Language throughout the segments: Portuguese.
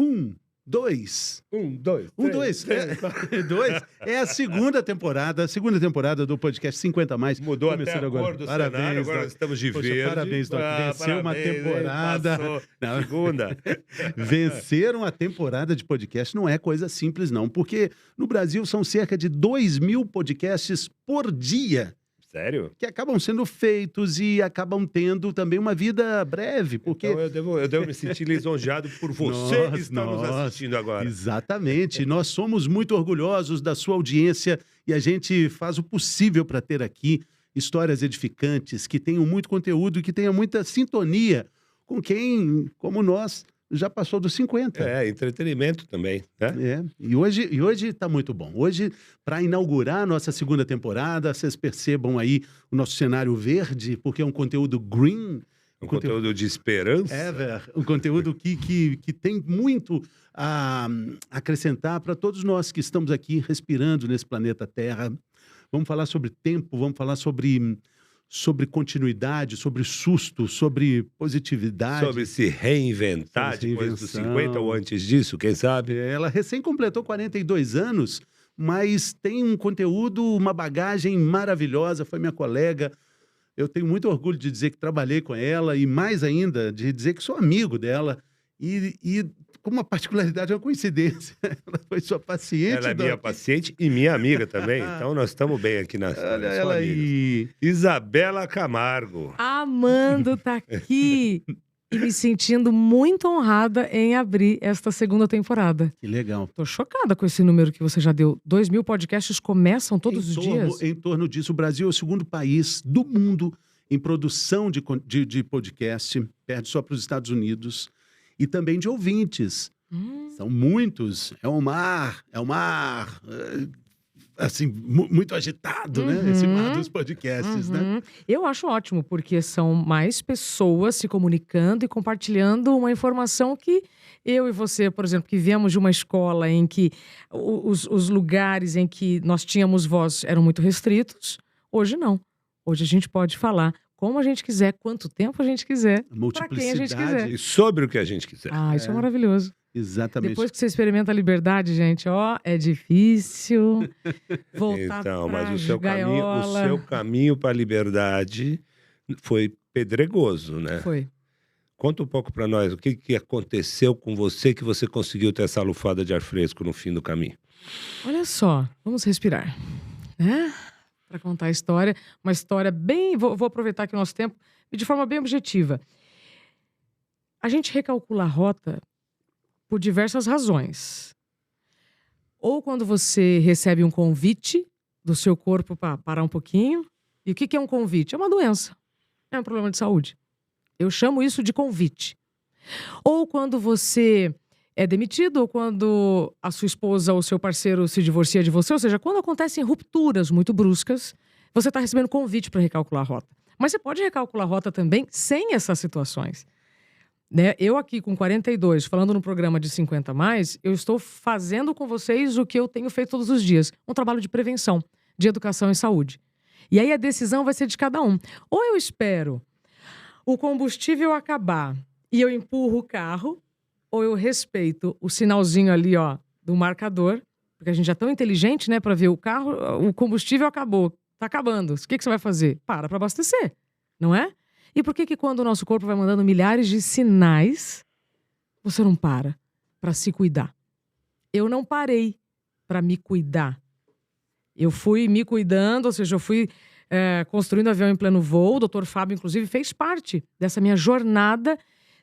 Um, dois. É a segunda temporada do podcast 50 Mais. Mudou até Começando a agora. cor do Parabéns, cenário, agora Doc. nós estamos de Poxa, verde. parabéns, Doc. Venceu uma temporada. Não. Segunda. Vencer uma temporada de podcast não é coisa simples, não. Porque no Brasil são cerca de 2.000 podcasts por dia Sério? que acabam sendo feitos e acabam tendo também uma vida breve, porque... Então eu devo me sentir lisonjeado por você que está nos assistindo agora. Exatamente. Nós somos muito orgulhosos da sua audiência e a gente faz o possível para ter aqui histórias edificantes, que tenham muito conteúdo e que tenham muita sintonia com quem, como nós, já passou dos 50. É, entretenimento também, né? É, e hoje está muito bom. Hoje, para inaugurar a nossa segunda temporada, vocês percebam aí o nosso cenário verde, porque é um conteúdo green. Um conteúdo de esperança. Um conteúdo que tem muito a acrescentar para todos nós que estamos aqui respirando nesse planeta Terra. Vamos falar sobre tempo, vamos falar sobre continuidade, sobre susto, sobre positividade. Sobre se reinventar depois dos 50 ou antes disso, quem sabe? Ela recém completou 42 anos, mas tem um conteúdo, uma bagagem maravilhosa, foi minha colega. Eu tenho muito orgulho de dizer que trabalhei com ela e mais ainda de dizer que sou amigo dela. E com uma particularidade, uma coincidência. Ela foi sua paciente. Ela é minha paciente e minha amiga também. Então nós estamos bem aqui na Olha ela aí. Isabela Camargo. Amando tá aqui e me sentindo muito honrada em abrir esta segunda temporada. Que legal. Tô chocada com esse número que você já deu. 2.000 podcasts começam todos os dias? Em torno disso, o Brasil é o segundo país do mundo em produção de podcast, perde só para os Estados Unidos. E também de ouvintes. São muitos. É um mar, assim, muito agitado, né? Esse mar dos podcasts, né? Eu acho ótimo, porque são mais pessoas se comunicando e compartilhando uma informação que eu e você, por exemplo, que viemos de uma escola em que os lugares em que nós tínhamos voz eram muito restritos, hoje não. Hoje a gente pode falar como a gente quiser, quanto tempo a gente quiser, para quem a gente quiser. E sobre o que a gente quiser. Ah, isso é maravilhoso. Exatamente. Depois que você experimenta a liberdade, gente, é difícil voltar mas gaiola. o seu caminho para a liberdade foi pedregoso, né? Foi. Conta um pouco para nós, o que aconteceu com você que você conseguiu ter essa lufada de ar fresco no fim do caminho? Olha só, vamos respirar, né? Para contar a história, uma história bem... Vou aproveitar aqui o nosso tempo de forma bem objetiva. A gente recalcula a rota por diversas razões. Ou quando você recebe um convite do seu corpo para parar um pouquinho. E o que é um convite? É uma doença. É um problema de saúde. Eu chamo isso de convite. Ou quando você é demitido, ou quando a sua esposa ou seu parceiro se divorcia de você. Ou seja, quando acontecem rupturas muito bruscas, você está recebendo convite para recalcular a rota. Mas você pode recalcular a rota também sem essas situações. Né? Eu aqui com 42, falando no programa de 50 mais, eu estou fazendo com vocês o que eu tenho feito todos os dias. Um trabalho de prevenção, de educação e saúde. E aí a decisão vai ser de cada um. Ou eu espero o combustível acabar e eu empurro o carro, ou eu respeito o sinalzinho ali, do marcador, porque a gente já é tão inteligente, né, para ver o carro, o combustível acabou, tá acabando. O que você vai fazer? Para abastecer, não é? E por que quando o nosso corpo vai mandando milhares de sinais, você não para se cuidar? Eu não parei para me cuidar. Eu fui me cuidando, ou seja, eu fui construindo avião em pleno voo. O Dr. Fábio, inclusive, fez parte dessa minha jornada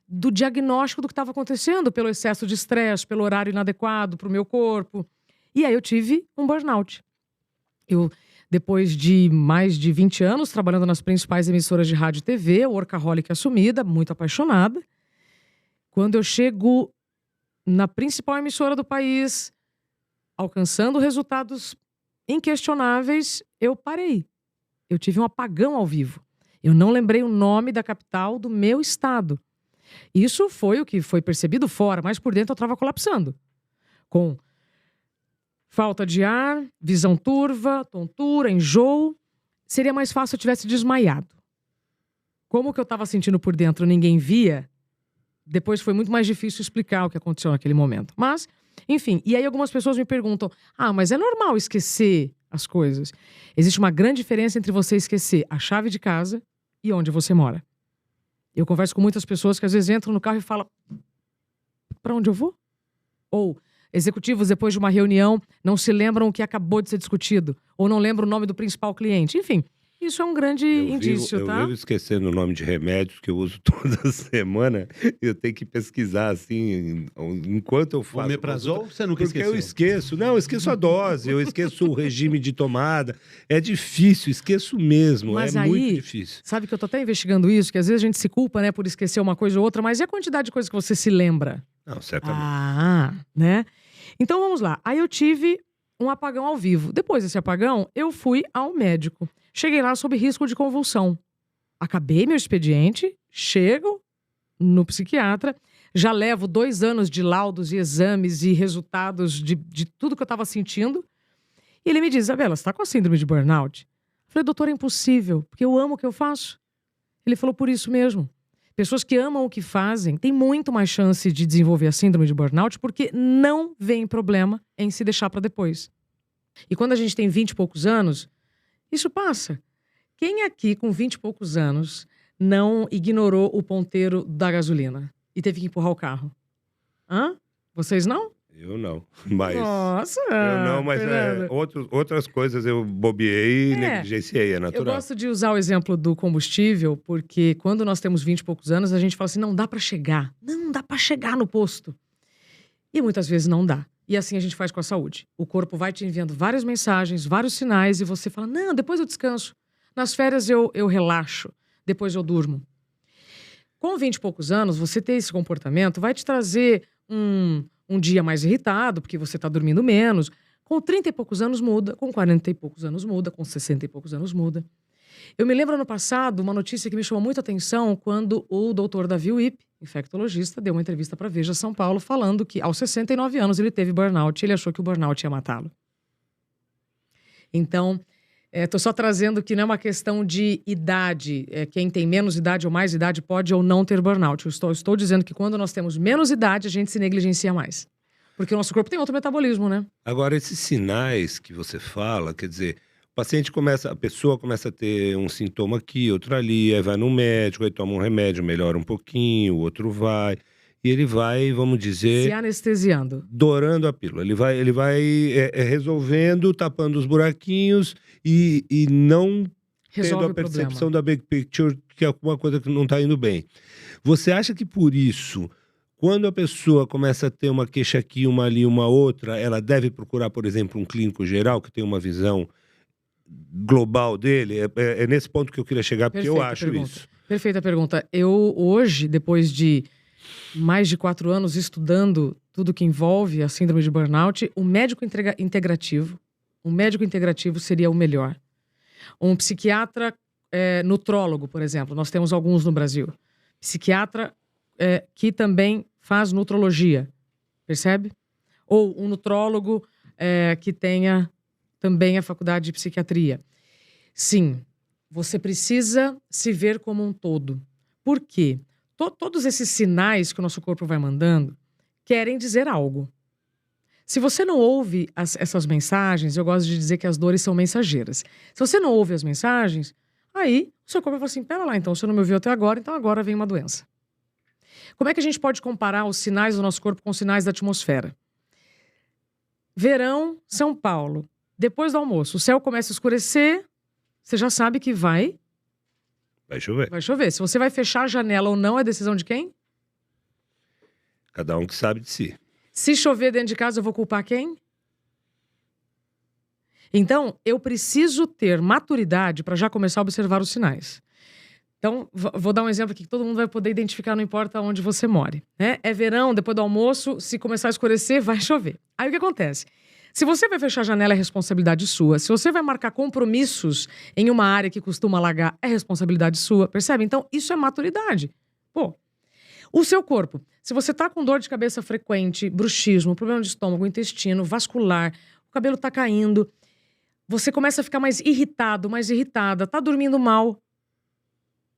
do diagnóstico do que estava acontecendo, pelo excesso de estresse, pelo horário inadequado para o meu corpo. E aí eu tive um burnout. Depois de mais de 20 anos trabalhando nas principais emissoras de rádio e TV, workaholic assumida, muito apaixonada. Quando eu chego na principal emissora do país, alcançando resultados inquestionáveis, eu parei. Eu tive um apagão ao vivo. Eu não lembrei o nome da capital do meu estado. Isso foi o que foi percebido fora, mas por dentro eu estava colapsando. Com falta de ar, visão turva, tontura, enjoo. Seria mais fácil se eu tivesse desmaiado. Como que eu estava sentindo por dentro ninguém via, Depois foi muito mais difícil explicar o que aconteceu naquele momento. Mas, enfim, e aí algumas pessoas me perguntam, mas é normal esquecer as coisas. Existe uma grande diferença entre você esquecer a chave de casa e onde você mora. Eu converso com muitas pessoas que às vezes entram no carro e falam, para onde eu vou? Ou executivos, depois de uma reunião, não se lembram o que acabou de ser discutido. Ou não lembram o nome do principal cliente. Enfim, isso é um grande indício, tá? Eu vivo esquecendo o nome de remédios que eu uso toda semana. Eu tenho que pesquisar, assim, enquanto eu faço. Omeprazol, você nunca Porque esqueceu? eu esqueço. Não, eu esqueço a dose, eu esqueço o regime de tomada. É difícil, esqueço mesmo. Mas é aí, muito difícil. Sabe que eu tô até investigando isso, que às vezes a gente se culpa, né, por esquecer uma coisa ou outra, mas e a quantidade de coisas que você se lembra? Não, certamente. Né? Então vamos lá. Aí eu tive um apagão ao vivo. Depois desse apagão, eu fui ao médico. Cheguei lá sob risco de convulsão. Acabei meu expediente, chego no psiquiatra, já levo 2 anos de laudos e exames e resultados de tudo que eu estava sentindo. E ele me diz, Isabela, você está com a síndrome de burnout? Eu falei, doutor, é impossível, porque eu amo o que eu faço. Ele falou, por isso mesmo. Pessoas que amam o que fazem têm muito mais chance de desenvolver a síndrome de burnout porque não veem problema em se deixar para depois. E quando a gente tem 20 e poucos anos, isso passa. Quem aqui com 20 e poucos anos não ignorou o ponteiro da gasolina e teve que empurrar o carro? Vocês não? Eu não, mas... Nossa! Eu não, mas outras coisas eu bobeei e negligenciei, é natural. Eu gosto de usar o exemplo do combustível, porque quando nós temos 20 e poucos anos, a gente fala assim, não dá pra chegar. Não dá pra chegar no posto. E muitas vezes não dá. E assim a gente faz com a saúde. O corpo vai te enviando várias mensagens, vários sinais, e você fala, não, depois eu descanso. Nas férias eu relaxo, depois eu durmo. Com 20 e poucos anos, você ter esse comportamento vai te trazer um dia mais irritado, porque você está dormindo menos. Com 30 e poucos anos muda, com 40 e poucos anos muda, com 60 e poucos anos muda. Eu me lembro ano passado, uma notícia que me chamou muita atenção, quando o doutor Davi Wipp, infectologista, deu uma entrevista para Veja São Paulo, falando que aos 69 anos ele teve burnout, ele achou que o burnout ia matá-lo. Então, estou só trazendo que não é uma questão de idade, quem tem menos idade ou mais idade pode ou não ter burnout. Eu estou dizendo que quando nós temos menos idade, a gente se negligencia mais. Porque o nosso corpo tem outro metabolismo, né? Agora, esses sinais que você fala, quer dizer, a pessoa começa a ter um sintoma aqui, outro ali, aí vai no médico, aí toma um remédio, melhora um pouquinho, o outro vai... E ele vai, vamos dizer... Se anestesiando. Dourando a pílula. Ele vai resolvendo, tapando os buraquinhos e não tendo a percepção da big picture, que é alguma coisa que não está indo bem. Você acha que por isso, quando a pessoa começa a ter uma queixa aqui, uma ali, uma outra, ela deve procurar, por exemplo, um clínico geral que tem uma visão global dele? É nesse ponto que eu queria chegar, porque eu acho isso. Perfeita pergunta. Eu hoje, depois de mais de 4 anos estudando tudo que envolve a síndrome de burnout, o médico integrativo seria o melhor. Um psiquiatra nutrólogo, por exemplo, nós temos alguns no Brasil. Psiquiatra que também faz nutrologia, percebe? Ou um nutrólogo que tenha também a faculdade de psiquiatria. Sim, você precisa se ver como um todo. Por quê? Todos esses sinais que o nosso corpo vai mandando querem dizer algo. Se você não ouve essas mensagens, eu gosto de dizer que as dores são mensageiras. Se você não ouve as mensagens, aí o seu corpo vai falar assim, pera lá, então você não me ouviu até agora, então agora vem uma doença. Como é que a gente pode comparar os sinais do nosso corpo com os sinais da atmosfera? Verão, São Paulo. Depois do almoço, o céu começa a escurecer, você já sabe que vai chover. Vai chover. Se você vai fechar a janela ou não, é decisão de quem? Cada um que sabe de si. Se chover dentro de casa, eu vou culpar quem? Então, eu preciso ter maturidade para já começar a observar os sinais. Então, vou dar um exemplo aqui que todo mundo vai poder identificar, não importa onde você more. Né? É verão, depois do almoço, se começar a escurecer, vai chover. Aí o que acontece? Se você vai fechar a janela, é responsabilidade sua. Se você vai marcar compromissos em uma área que costuma alagar, é responsabilidade sua, percebe? Então, isso é maturidade. O seu corpo, se você tá com dor de cabeça frequente, bruxismo, problema de estômago, intestino, vascular, o cabelo tá caindo, você começa a ficar mais irritado, mais irritada, tá dormindo mal,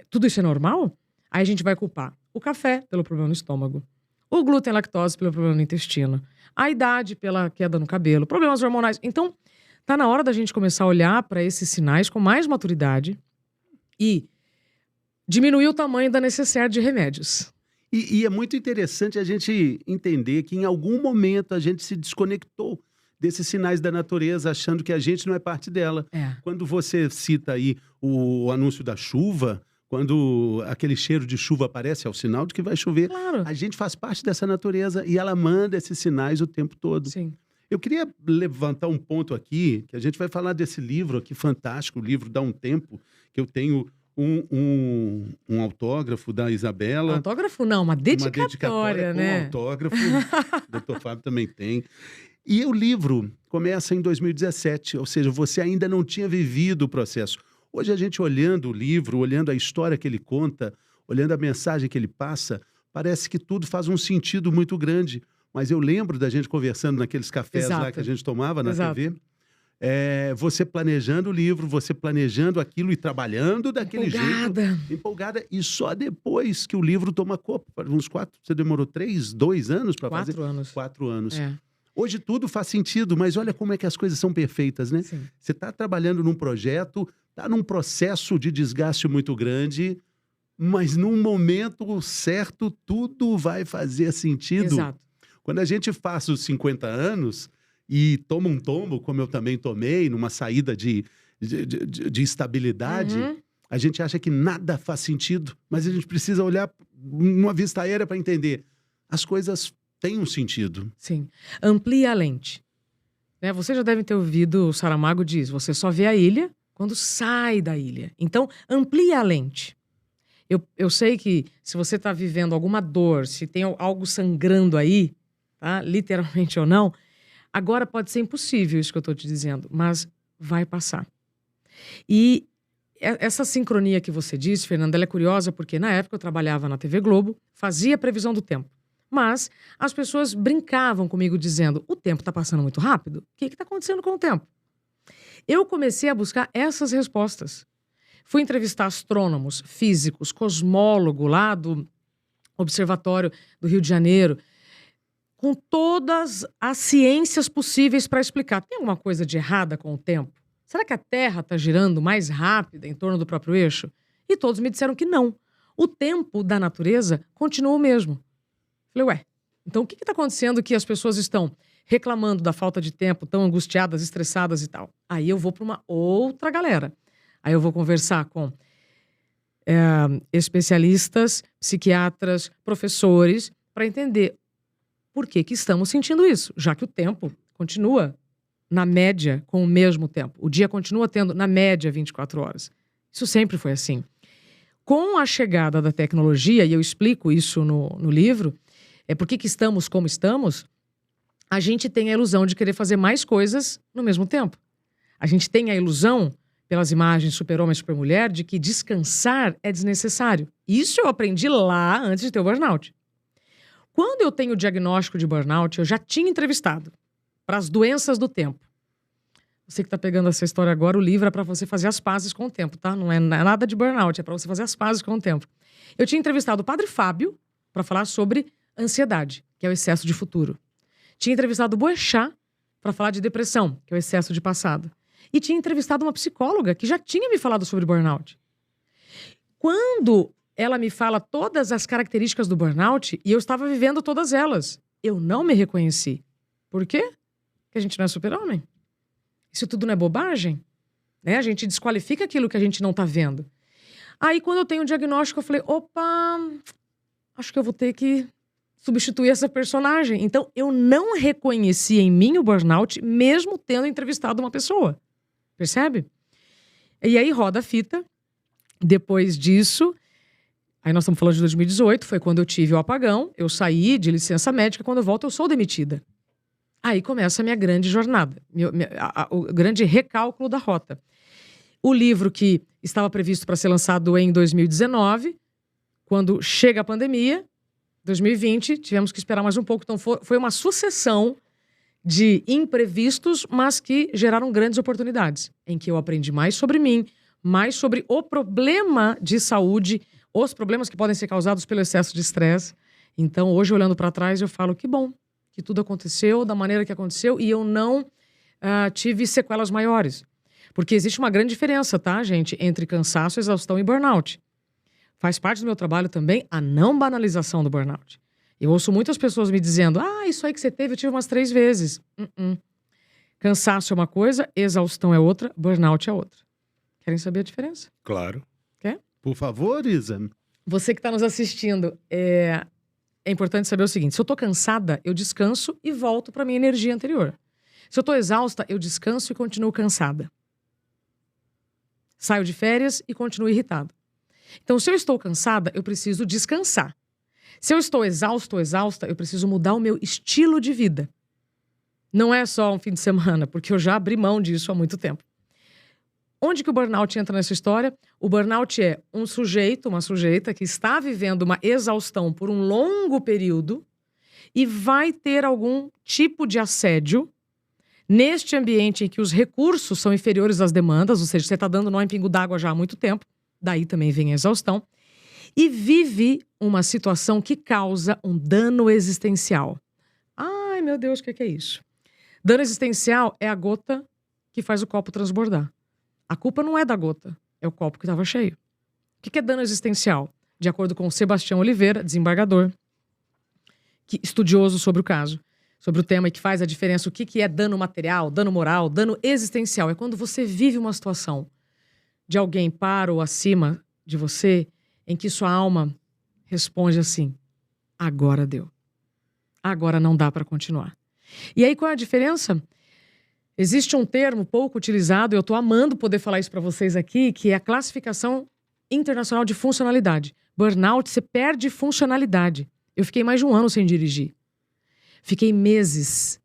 tudo isso é normal? Aí a gente vai culpar O café, pelo problema no estômago. O glúten e lactose, pelo problema no intestino. A idade, pela queda no cabelo. Problemas hormonais. Então, tá na hora da gente começar a olhar para esses sinais com mais maturidade e diminuir o tamanho da necessaire de remédios. E é muito interessante a gente entender que em algum momento a gente se desconectou desses sinais da natureza, achando que a gente não é parte dela. Quando você cita aí o anúncio da chuva, quando aquele cheiro de chuva aparece, é o sinal de que vai chover. Claro. A gente faz parte dessa natureza e ela manda esses sinais o tempo todo. Sim. Eu queria levantar um ponto aqui, que a gente vai falar desse livro aqui, fantástico, o livro Dá um Tempo, que eu tenho um autógrafo da Isabela. Autógrafo não, uma dedicatória, né? Com autógrafo, o Dr. Fábio também tem. E o livro começa em 2017, ou seja, você ainda não tinha vivido o processo. Hoje a gente olhando o livro, olhando a história que ele conta, olhando a mensagem que ele passa, parece que tudo faz um sentido muito grande. Mas eu lembro da gente conversando naqueles cafés lá que a gente tomava na TV. Você planejando o livro, você planejando aquilo e trabalhando daquele jeito. Empolgada. E só depois que o livro toma corpo. Uns 4, você demorou 2 anos para fazer? 4 anos. 4 anos. Hoje tudo faz sentido, mas olha como é que as coisas são perfeitas, né? Sim. Você está trabalhando num projeto, está num processo de desgaste muito grande, mas num momento certo tudo vai fazer sentido. Exato. Quando a gente faz os 50 anos e toma um tombo, como eu também tomei, numa saída de estabilidade, a gente acha que nada faz sentido, mas a gente precisa olhar numa vista aérea para entender. As coisas têm um sentido. Sim. Amplie a lente. Né? Você já deve ter ouvido o Saramago diz, você só vê a ilha quando sai da ilha. Então, amplie a lente. Eu sei que se você está vivendo alguma dor, se tem algo sangrando aí, tá? Literalmente ou não, agora pode ser impossível isso que eu estou te dizendo, mas vai passar. E essa sincronia que você disse, Fernanda, ela é curiosa porque na época eu trabalhava na TV Globo, fazia previsão do tempo. Mas as pessoas brincavam comigo dizendo, o tempo está passando muito rápido? O que está acontecendo com o tempo? Eu comecei a buscar essas respostas. Fui entrevistar astrônomos, físicos, cosmólogo lá do Observatório do Rio de Janeiro, com todas as ciências possíveis para explicar. Tem alguma coisa de errada com o tempo? Será que a Terra está girando mais rápida em torno do próprio eixo? E todos me disseram que não. O tempo da natureza continua o mesmo. Falei, ué, então o que está acontecendo que as pessoas estão reclamando da falta de tempo, tão angustiadas, estressadas e tal? Aí eu vou para uma outra galera. Aí eu vou conversar com especialistas, psiquiatras, professores, para entender por que estamos sentindo isso, já que o tempo continua, na média, com o mesmo tempo. O dia continua tendo, na média, 24 horas. Isso sempre foi assim. Com a chegada da tecnologia, e eu explico isso no livro, por que estamos como estamos, a gente tem a ilusão de querer fazer mais coisas no mesmo tempo. A gente tem a ilusão, pelas imagens Super-Homem e Super-Mulher, de que descansar é desnecessário. Isso eu aprendi lá antes de ter o burnout. Quando eu tenho o diagnóstico de burnout, eu já tinha entrevistado para as doenças do tempo. Você que está pegando essa história agora, o livro é para você fazer as pazes com o tempo, tá? Não é nada de burnout, é para você fazer as pazes com o tempo. Eu tinha entrevistado o Padre Fábio para falar sobre ansiedade, que é o excesso de futuro. Tinha entrevistado o Boechat para falar de depressão, que é o excesso de passado. E tinha entrevistado uma psicóloga que já tinha me falado sobre burnout. Quando ela me fala todas as características do burnout, e eu estava vivendo todas elas, eu não me reconheci. Por quê? Porque a gente não é super-homem. Isso tudo não é bobagem? Né? A gente desqualifica aquilo que a gente não está vendo. Aí, quando eu tenho um diagnóstico, eu falei, opa, acho que eu vou ter que substituir essa personagem. Então, eu não reconheci em mim o burnout, mesmo tendo entrevistado uma pessoa. Percebe? E aí, roda a fita. Depois disso, aí nós estamos falando de 2018, foi quando eu tive o apagão, eu saí de licença médica, quando eu volto eu sou demitida. Aí começa a minha grande jornada, o grande recálculo da rota. O livro que estava previsto para ser lançado em 2019, quando chega a pandemia, 2020, tivemos que esperar mais um pouco. Então foi uma sucessão de imprevistos, mas que geraram grandes oportunidades, em que eu aprendi mais sobre mim, mais sobre o problema de saúde, os problemas que podem ser causados pelo excesso de estresse. Então, hoje, olhando para trás, eu falo que bom que tudo aconteceu da maneira que aconteceu e eu não tive sequelas maiores. Porque existe uma grande diferença, tá, gente, entre cansaço, exaustão e burnout. Faz parte do meu trabalho também a não banalização do burnout. Eu ouço muitas pessoas me dizendo, isso aí que você teve, eu tive umas 3 vezes. Cansaço é uma coisa, exaustão é outra, burnout é outra. Querem saber a diferença? Claro. Quer? Por favor, Isa. Você que está nos assistindo, é importante saber o seguinte, se eu estou cansada, eu descanso e volto para minha energia anterior. Se eu estou exausta, eu descanso e continuo cansada. Saio de férias e continuo irritada. Então, se eu estou cansada, eu preciso descansar. Se eu estou exausto ou exausta, eu preciso mudar o meu estilo de vida. Não é só um fim de semana, porque eu já abri mão disso há muito tempo. Onde que o burnout entra nessa história? O burnout é um sujeito, uma sujeita que está vivendo uma exaustão por um longo período e vai ter algum tipo de assédio neste ambiente em que os recursos são inferiores às demandas, ou seja, você está dando nó em pingo d'água já há muito tempo, daí também vem a exaustão, e vive uma situação que causa um dano existencial. Ai, meu Deus, o que é isso? Dano existencial é a gota que faz o copo transbordar. A culpa não é da gota, é o copo que estava cheio. O que é dano existencial? De acordo com o Sebastião Oliveira, desembargador, estudioso sobre o caso, sobre o tema e que faz a diferença, o que é dano material, dano moral, dano existencial. É quando você vive uma situação de alguém para ou acima de você, em que sua alma responde assim, agora deu. Agora não dá para continuar. E aí qual é a diferença? Existe um termo pouco utilizado, eu estou amando poder falar isso para vocês aqui, que é a classificação internacional de funcionalidade. Burnout, você perde funcionalidade. Eu fiquei mais de 1 ano sem dirigir. Fiquei meses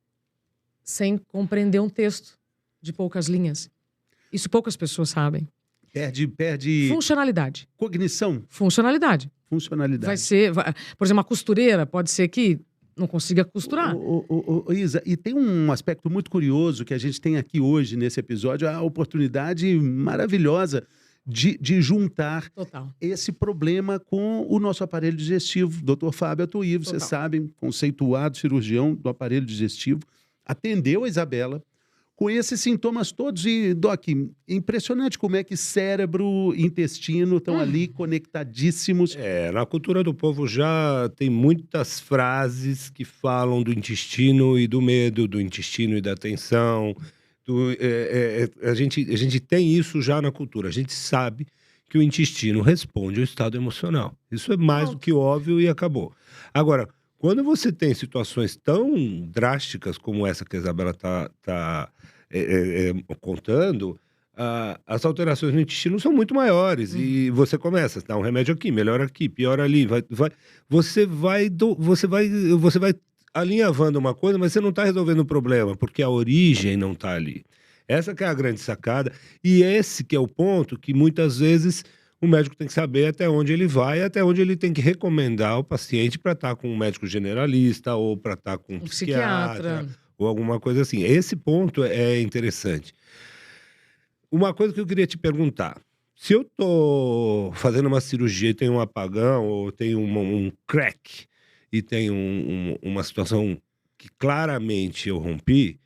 sem compreender um texto de poucas linhas. Isso poucas pessoas sabem. Perde... Funcionalidade. Cognição. Funcionalidade. Funcionalidade. Por exemplo, uma costureira pode ser que não consiga costurar. Isa, e tem um aspecto muito curioso que a gente tem aqui hoje nesse episódio, a oportunidade maravilhosa de juntar esse problema com o nosso aparelho digestivo. Dr. Fábio Atuívo, vocês sabem, conceituado cirurgião do aparelho digestivo, atendeu a Isabela com esses sintomas todos. E, Doc, impressionante como é que cérebro e intestino estão ali conectadíssimos. Na cultura do povo já tem muitas frases que falam do intestino e do medo, do intestino e da tensão. A gente tem isso já na cultura. A gente sabe que o intestino responde ao estado emocional. Isso é mais do que óbvio e acabou. Agora, quando você tem situações tão drásticas como essa que a Isabela está contando, as alterações no intestino são muito maiores. E você começa a dar um remédio aqui, melhora aqui, piora ali. Você vai alinhavando uma coisa, mas você não está resolvendo o problema, porque a origem não está ali. Essa que é a grande sacada. E esse que é o ponto que muitas vezes o médico tem que saber até onde ele vai, até onde ele tem que recomendar o paciente para estar com um médico generalista ou para estar com um psiquiatra ou alguma coisa assim. Esse ponto é interessante. Uma coisa que eu queria te perguntar. Se eu estou fazendo uma cirurgia e tenho um apagão ou tenho um crack e tenho uma situação que claramente eu rompi,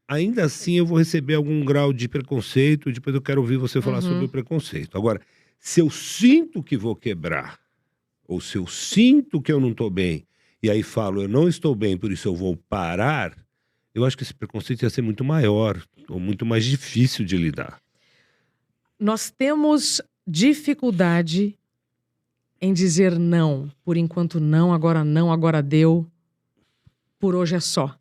ainda assim eu vou receber algum grau de preconceito. Depois eu quero ouvir você falar sobre o preconceito. Agora, se eu sinto que vou quebrar, ou se eu sinto que eu não estou bem, e aí falo, eu não estou bem, por isso eu vou parar, eu acho que esse preconceito ia ser muito maior, ou muito mais difícil de lidar. Nós temos dificuldade em dizer não. Por enquanto não, agora deu, por hoje é só.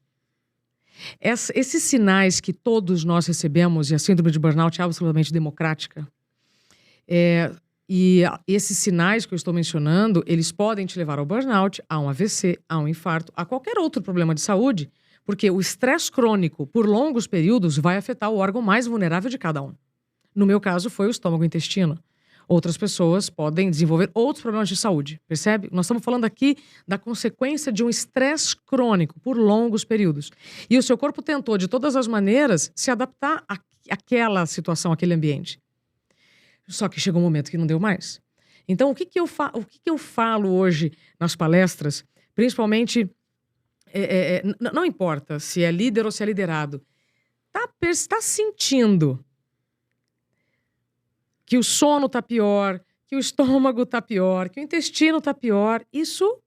Esses sinais que todos nós recebemos, e a síndrome de burnout é absolutamente democrática, e esses sinais que eu estou mencionando, eles podem te levar ao burnout, a um AVC, a um infarto, a qualquer outro problema de saúde, porque o estresse crônico por longos períodos vai afetar o órgão mais vulnerável de cada um. No meu caso, foi o estômago e o intestino. Outras pessoas podem desenvolver outros problemas de saúde, percebe? Nós estamos falando aqui da consequência de um estresse crônico por longos períodos. E o seu corpo tentou, de todas as maneiras, se adaptar àquela situação, àquele ambiente. Só que chegou um momento que não deu mais. Então, o que que eu falo hoje nas palestras, principalmente, não importa se é líder ou se é liderado, tá sentindo que o sono tá pior, que o estômago tá pior, que o intestino tá pior, isso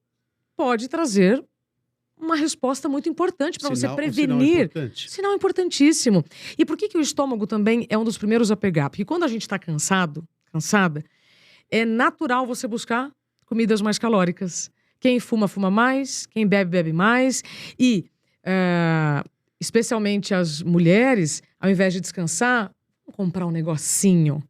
pode trazer uma resposta muito importante para você prevenir. Sinal importantíssimo. E por que o estômago também é um dos primeiros a pegar? Porque quando a gente está cansada, é natural você buscar comidas mais calóricas. Quem fuma, fuma mais. Quem bebe, bebe mais. E, especialmente as mulheres, ao invés de descansar, vamos comprar um negocinho,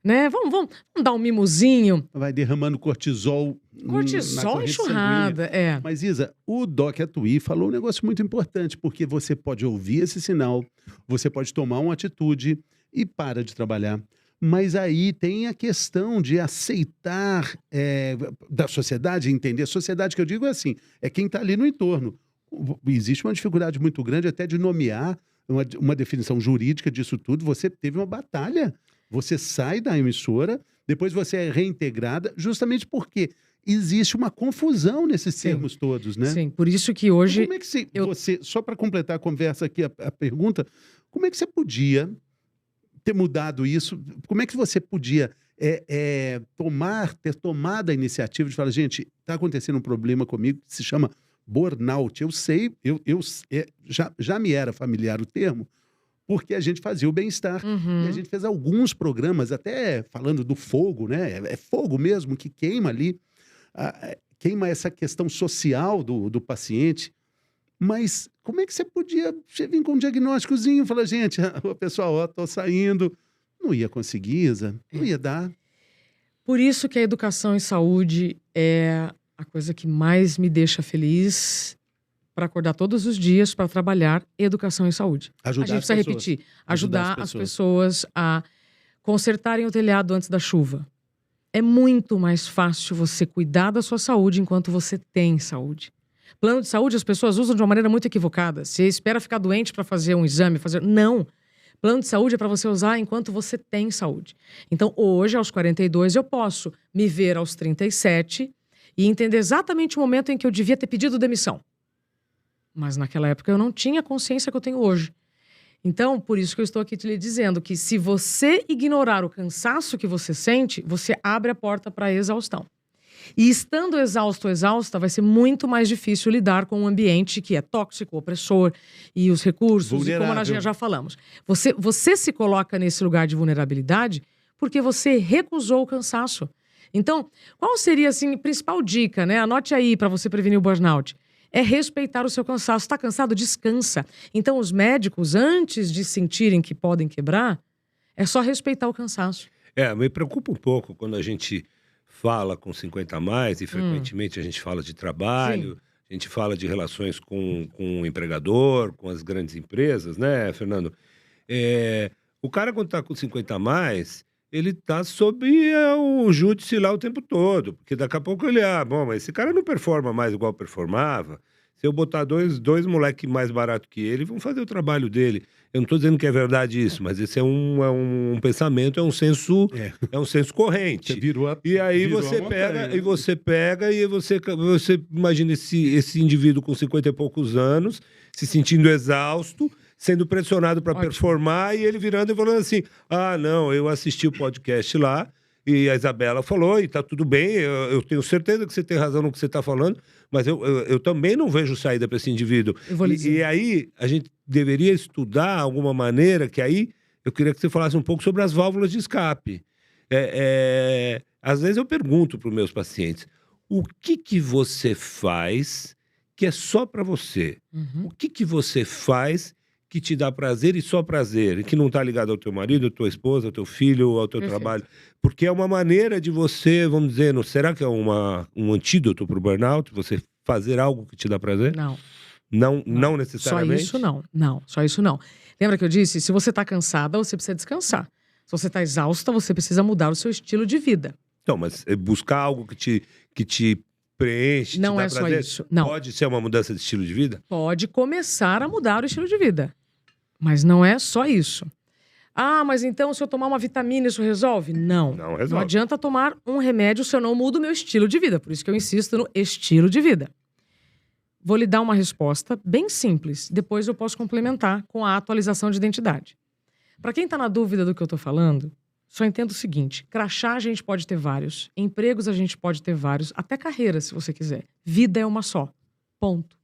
né? Vamos dar um mimozinho. Vai derramando cortisol. Cortisol enxurrada, Mas, Isa, o Doc Atuí falou um negócio muito importante, porque você pode ouvir esse sinal, você pode tomar uma atitude e para de trabalhar. Mas aí tem a questão de aceitar da sociedade, entender. A sociedade que eu digo é assim, é quem está ali no entorno. Existe uma dificuldade muito grande até de nomear uma definição jurídica disso tudo. Você teve uma batalha. Você sai da emissora, depois você é reintegrada, justamente porque existe uma confusão nesses termos todos, né? Sim, por isso que hoje... Como é que você, só para completar a conversa aqui, a pergunta, como é que você podia ter mudado isso? Como é que você podia ter tomado a iniciativa de falar, gente, está acontecendo um problema comigo que se chama burnout. Eu sei, já me era familiar o termo, porque a gente fazia o bem-estar. E a gente fez alguns programas, até falando do fogo, né? É fogo mesmo que queima ali, queima essa questão social do paciente. Mas como é que você podia vir com um diagnósticozinho e falar, gente, pessoal, estou saindo. Não ia conseguir, Isa, não ia dar. Por isso que a educação em saúde é a coisa que mais me deixa feliz para acordar todos os dias para trabalhar educação em saúde. A gente precisa repetir. Ajudar as pessoas a consertarem o telhado antes da chuva. É muito mais fácil você cuidar da sua saúde enquanto você tem saúde. Plano de saúde as pessoas usam de uma maneira muito equivocada. Você espera ficar doente para fazer um exame, Não. Plano de saúde é para você usar enquanto você tem saúde. Então, hoje, aos 42, eu posso me ver aos 37 e entender exatamente o momento em que eu devia ter pedido demissão. Mas naquela época eu não tinha a consciência que eu tenho hoje. Então, por isso que eu estou aqui te dizendo que se você ignorar o cansaço que você sente, você abre a porta para a exaustão. E estando exausto ou exausta, vai ser muito mais difícil lidar com um ambiente que é tóxico, opressor, e os recursos, vulnerável. E como nós já falamos. Você se coloca nesse lugar de vulnerabilidade porque você recusou o cansaço. Então, qual seria assim, a principal dica, né? Anote aí para você prevenir o burnout. É respeitar o seu cansaço. Está cansado? Descansa. Então, os médicos, antes de sentirem que podem quebrar, é só respeitar o cansaço. Me preocupa um pouco quando a gente fala com 50 a mais, e frequentemente a gente fala de trabalho, sim, a gente fala de relações com o empregador, com as grandes empresas, né, Fernando? O cara, quando está com 50 a mais, ele está sob o júdice lá o tempo todo, porque daqui a pouco ele, mas esse cara não performa mais igual performava. Se eu botar dois moleques mais barato que ele, vão fazer o trabalho dele. Eu não estou dizendo que é verdade isso, mas esse é um pensamento, é um senso corrente. E aí você pega e você imagina esse indivíduo com 50 e poucos anos, se sentindo exausto, sendo pressionado para performar, e ele virando e falando assim, não, eu assisti o podcast lá, e a Isabela falou, e tá tudo bem, eu tenho certeza que você tem razão no que você está falando, mas eu também não vejo saída para esse indivíduo. E aí, a gente deveria estudar alguma maneira, que aí eu queria que você falasse um pouco sobre as válvulas de escape. Às vezes eu pergunto para os meus pacientes, o que você faz que é só para você? O que você faz que te dá prazer e só prazer, e que não está ligado ao teu marido, à tua esposa, ao teu filho, ao teu trabalho? Porque é uma maneira de você, vamos dizer, será que é um antídoto para o burnout? Você fazer algo que te dá prazer? Não necessariamente? Só isso não. Só isso não. Lembra que eu disse? Se você está cansada, você precisa descansar. Se você está exausta, você precisa mudar o seu estilo de vida. Então, mas buscar algo que te preenche, não te dá é prazer, só isso. Não. Pode ser uma mudança de estilo de vida? Pode começar a mudar o estilo de vida. Mas não é só isso. Ah, mas então se eu tomar uma vitamina isso resolve? Não. Não resolve. Não adianta tomar um remédio se eu não mudo o meu estilo de vida. Por isso que eu insisto no estilo de vida. Vou lhe dar uma resposta bem simples. Depois eu posso complementar com a atualização de identidade. Para quem está na dúvida do que eu estou falando, só entenda o seguinte: crachá a gente pode ter vários, empregos a gente pode ter vários, até carreira, se você quiser. Vida é uma só. Ponto.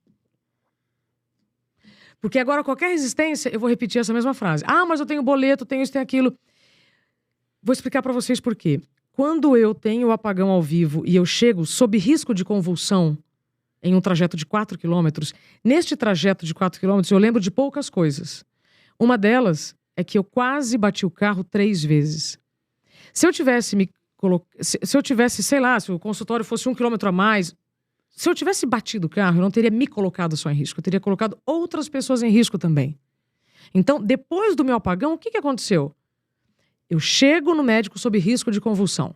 Porque agora qualquer resistência, eu vou repetir essa mesma frase. Ah, mas eu tenho boleto, tenho isso, tenho aquilo. Vou explicar para vocês por quê. Quando eu tenho o apagão ao vivo e eu chego sob risco de convulsão em um trajeto de 4 quilômetros, neste trajeto de 4 quilômetros eu lembro de poucas coisas. Uma delas é que eu quase bati o carro 3 vezes. Se eu tivesse sei lá, se o consultório fosse 1 quilômetro a mais, se eu tivesse batido o carro, eu não teria me colocado só em risco, eu teria colocado outras pessoas em risco também. Então, depois do meu apagão, o que aconteceu? Eu chego no médico sob risco de convulsão.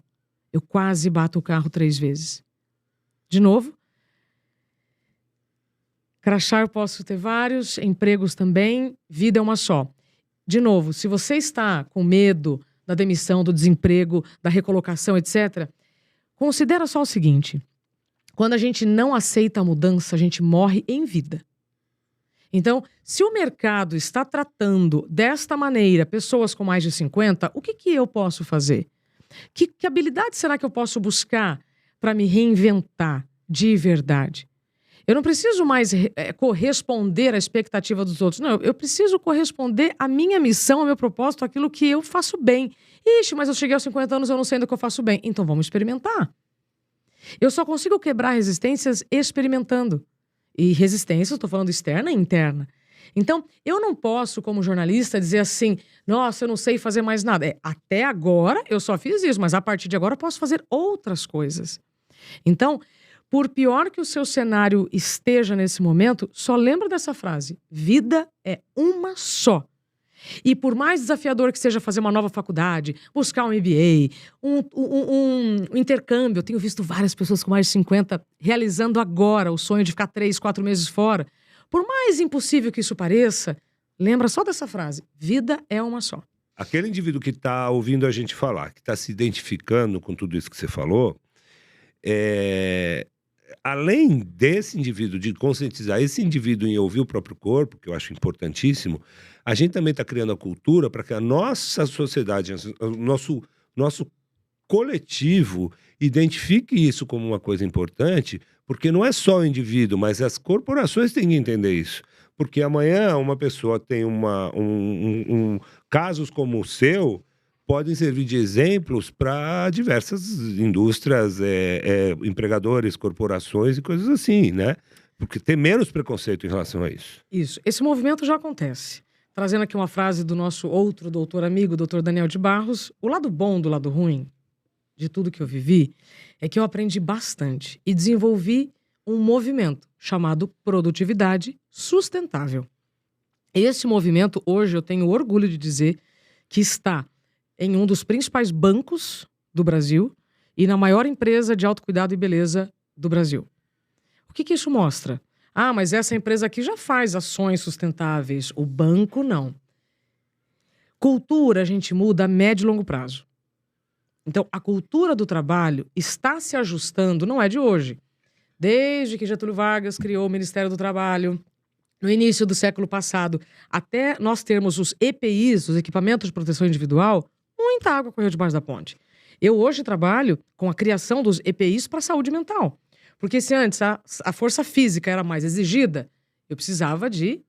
Eu quase bato o carro 3 vezes. De novo. Crachá eu posso ter vários, empregos também, vida é uma só. De novo, se você está com medo da demissão, do desemprego, da recolocação, etc., considera só o seguinte: quando a gente não aceita a mudança, a gente morre em vida. Então, se o mercado está tratando desta maneira pessoas com mais de 50, o que eu posso fazer? Que habilidade será que eu posso buscar para me reinventar de verdade? Eu não preciso mais corresponder à expectativa dos outros. Não, eu preciso corresponder à minha missão, ao meu propósito, àquilo que eu faço bem. Ixi, mas eu cheguei aos 50 anos e eu não sei ainda que eu faço bem. Então vamos experimentar. Eu só consigo quebrar resistências experimentando. E resistência, eu estou falando externa e interna. Então, eu não posso, como jornalista, dizer assim: nossa, eu não sei fazer mais nada. Até agora eu só fiz isso, mas a partir de agora eu posso fazer outras coisas. Então, por pior que o seu cenário esteja nesse momento, só lembra dessa frase: vida é uma só. E por mais desafiador que seja fazer uma nova faculdade, buscar um MBA, um intercâmbio, eu tenho visto várias pessoas com mais de 50 realizando agora o sonho de ficar 3, 4 meses fora. Por mais impossível que isso pareça, lembra só dessa frase: vida é uma só. Aquele indivíduo que está ouvindo a gente falar, que está se identificando com tudo isso que você falou, além desse indivíduo, de conscientizar esse indivíduo em ouvir o próprio corpo, que eu acho importantíssimo, a gente também está criando a cultura para que a nossa sociedade, o nosso coletivo identifique isso como uma coisa importante, porque não é só o indivíduo, mas as corporações têm que entender isso. Porque amanhã uma pessoa tem casos como o seu, podem servir de exemplos para diversas indústrias, empregadores, corporações e coisas assim, né? Porque tem menos preconceito em relação a isso. Isso. Esse movimento já acontece. Trazendo aqui uma frase do nosso outro doutor amigo, doutor Daniel de Barros: o lado bom do lado ruim de tudo que eu vivi é que eu aprendi bastante e desenvolvi um movimento chamado produtividade sustentável. Esse movimento, hoje, eu tenho orgulho de dizer que está em um dos principais bancos do Brasil e na maior empresa de autocuidado e beleza do Brasil. O que isso mostra? Ah, mas essa empresa aqui já faz ações sustentáveis. O banco, não. Cultura a gente muda a médio e longo prazo. Então, a cultura do trabalho está se ajustando, não é de hoje. Desde que Getúlio Vargas criou o Ministério do Trabalho, no início do século passado, até nós termos os EPIs, os equipamentos de proteção individual, muita água correu debaixo da ponte. Eu hoje trabalho com a criação dos EPIs para a saúde mental. Porque se antes a força física era mais exigida, eu precisava de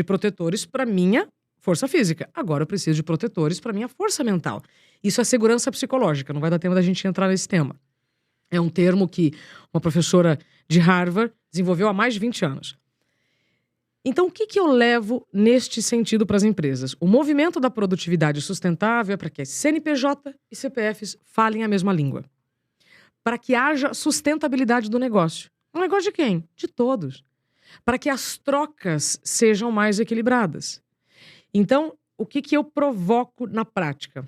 protetores para minha força física. Agora eu preciso de protetores para minha força mental. Isso é segurança psicológica, não vai dar tempo da gente entrar nesse tema. É um termo que uma professora de Harvard desenvolveu há mais de 20 anos. Então, o que eu levo neste sentido para as empresas? O movimento da produtividade sustentável é para que CNPJ e CPFs falem a mesma língua. Para que haja sustentabilidade do negócio. Um negócio de quem? De todos. Para que as trocas sejam mais equilibradas. Então, o que eu provoco na prática?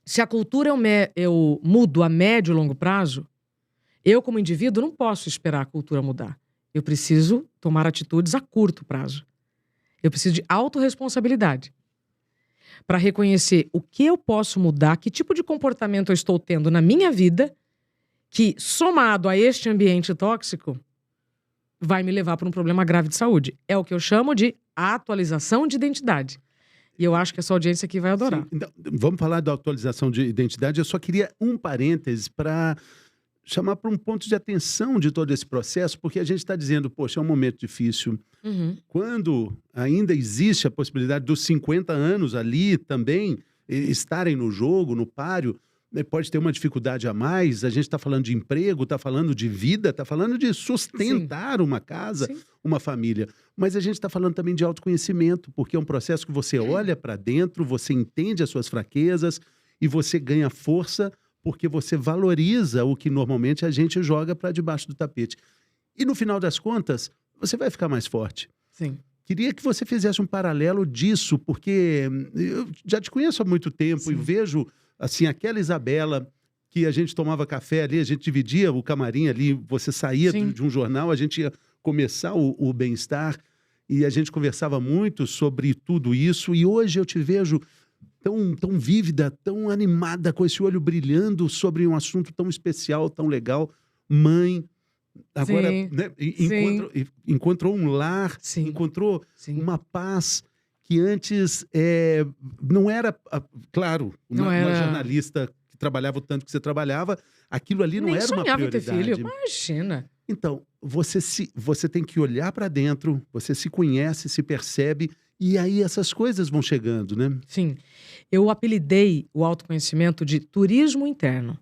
Se a cultura eu mudo a médio e longo prazo, eu, como indivíduo, não posso esperar a cultura mudar. Eu preciso tomar atitudes a curto prazo. Eu preciso de autorresponsabilidade. para reconhecer o que eu posso mudar, que tipo de comportamento eu estou tendo na minha vida, que, somado a este ambiente tóxico, vai me levar para um problema grave de saúde. É o que eu chamo de atualização de identidade. E eu acho que essa audiência aqui vai adorar. Sim. Então, vamos falar da atualização de identidade. Eu só queria um parêntese para chamar para um ponto de atenção de todo esse processo, porque a gente está dizendo, poxa, é um momento difícil. Quando ainda existe a possibilidade dos 50 anos ali também estarem no jogo, no páreo, pode ter uma dificuldade a mais. A gente está falando de emprego, está falando de vida, está falando de sustentar uma casa, uma família. Mas a gente está falando também de autoconhecimento, porque é um processo que você olha para dentro, você entende as suas fraquezas e você ganha força porque você valoriza o que normalmente a gente joga para debaixo do tapete. E no final das contas, você vai ficar mais forte. Sim. Queria que você fizesse um paralelo disso, porque eu já te conheço há muito tempo e vejo assim, aquela Isabela que a gente tomava café ali, a gente dividia o camarim ali, você saía de um jornal, a gente ia começar o Bem-Estar e a gente conversava muito sobre tudo isso. E hoje eu te vejo tão vívida, tão animada, com esse olho brilhando sobre um assunto tão especial, tão legal. Mãe, agora né, encontrou um lar, encontrou uma paz que antes não era, claro, uma jornalista que trabalhava o tanto que você trabalhava, aquilo ali não era uma prioridade. Nem sonhava ter filho, imagina. Então, você tem que olhar para dentro, você se conhece, se percebe, e aí essas coisas vão chegando, né? Sim. Eu apelidei o autoconhecimento de turismo interno.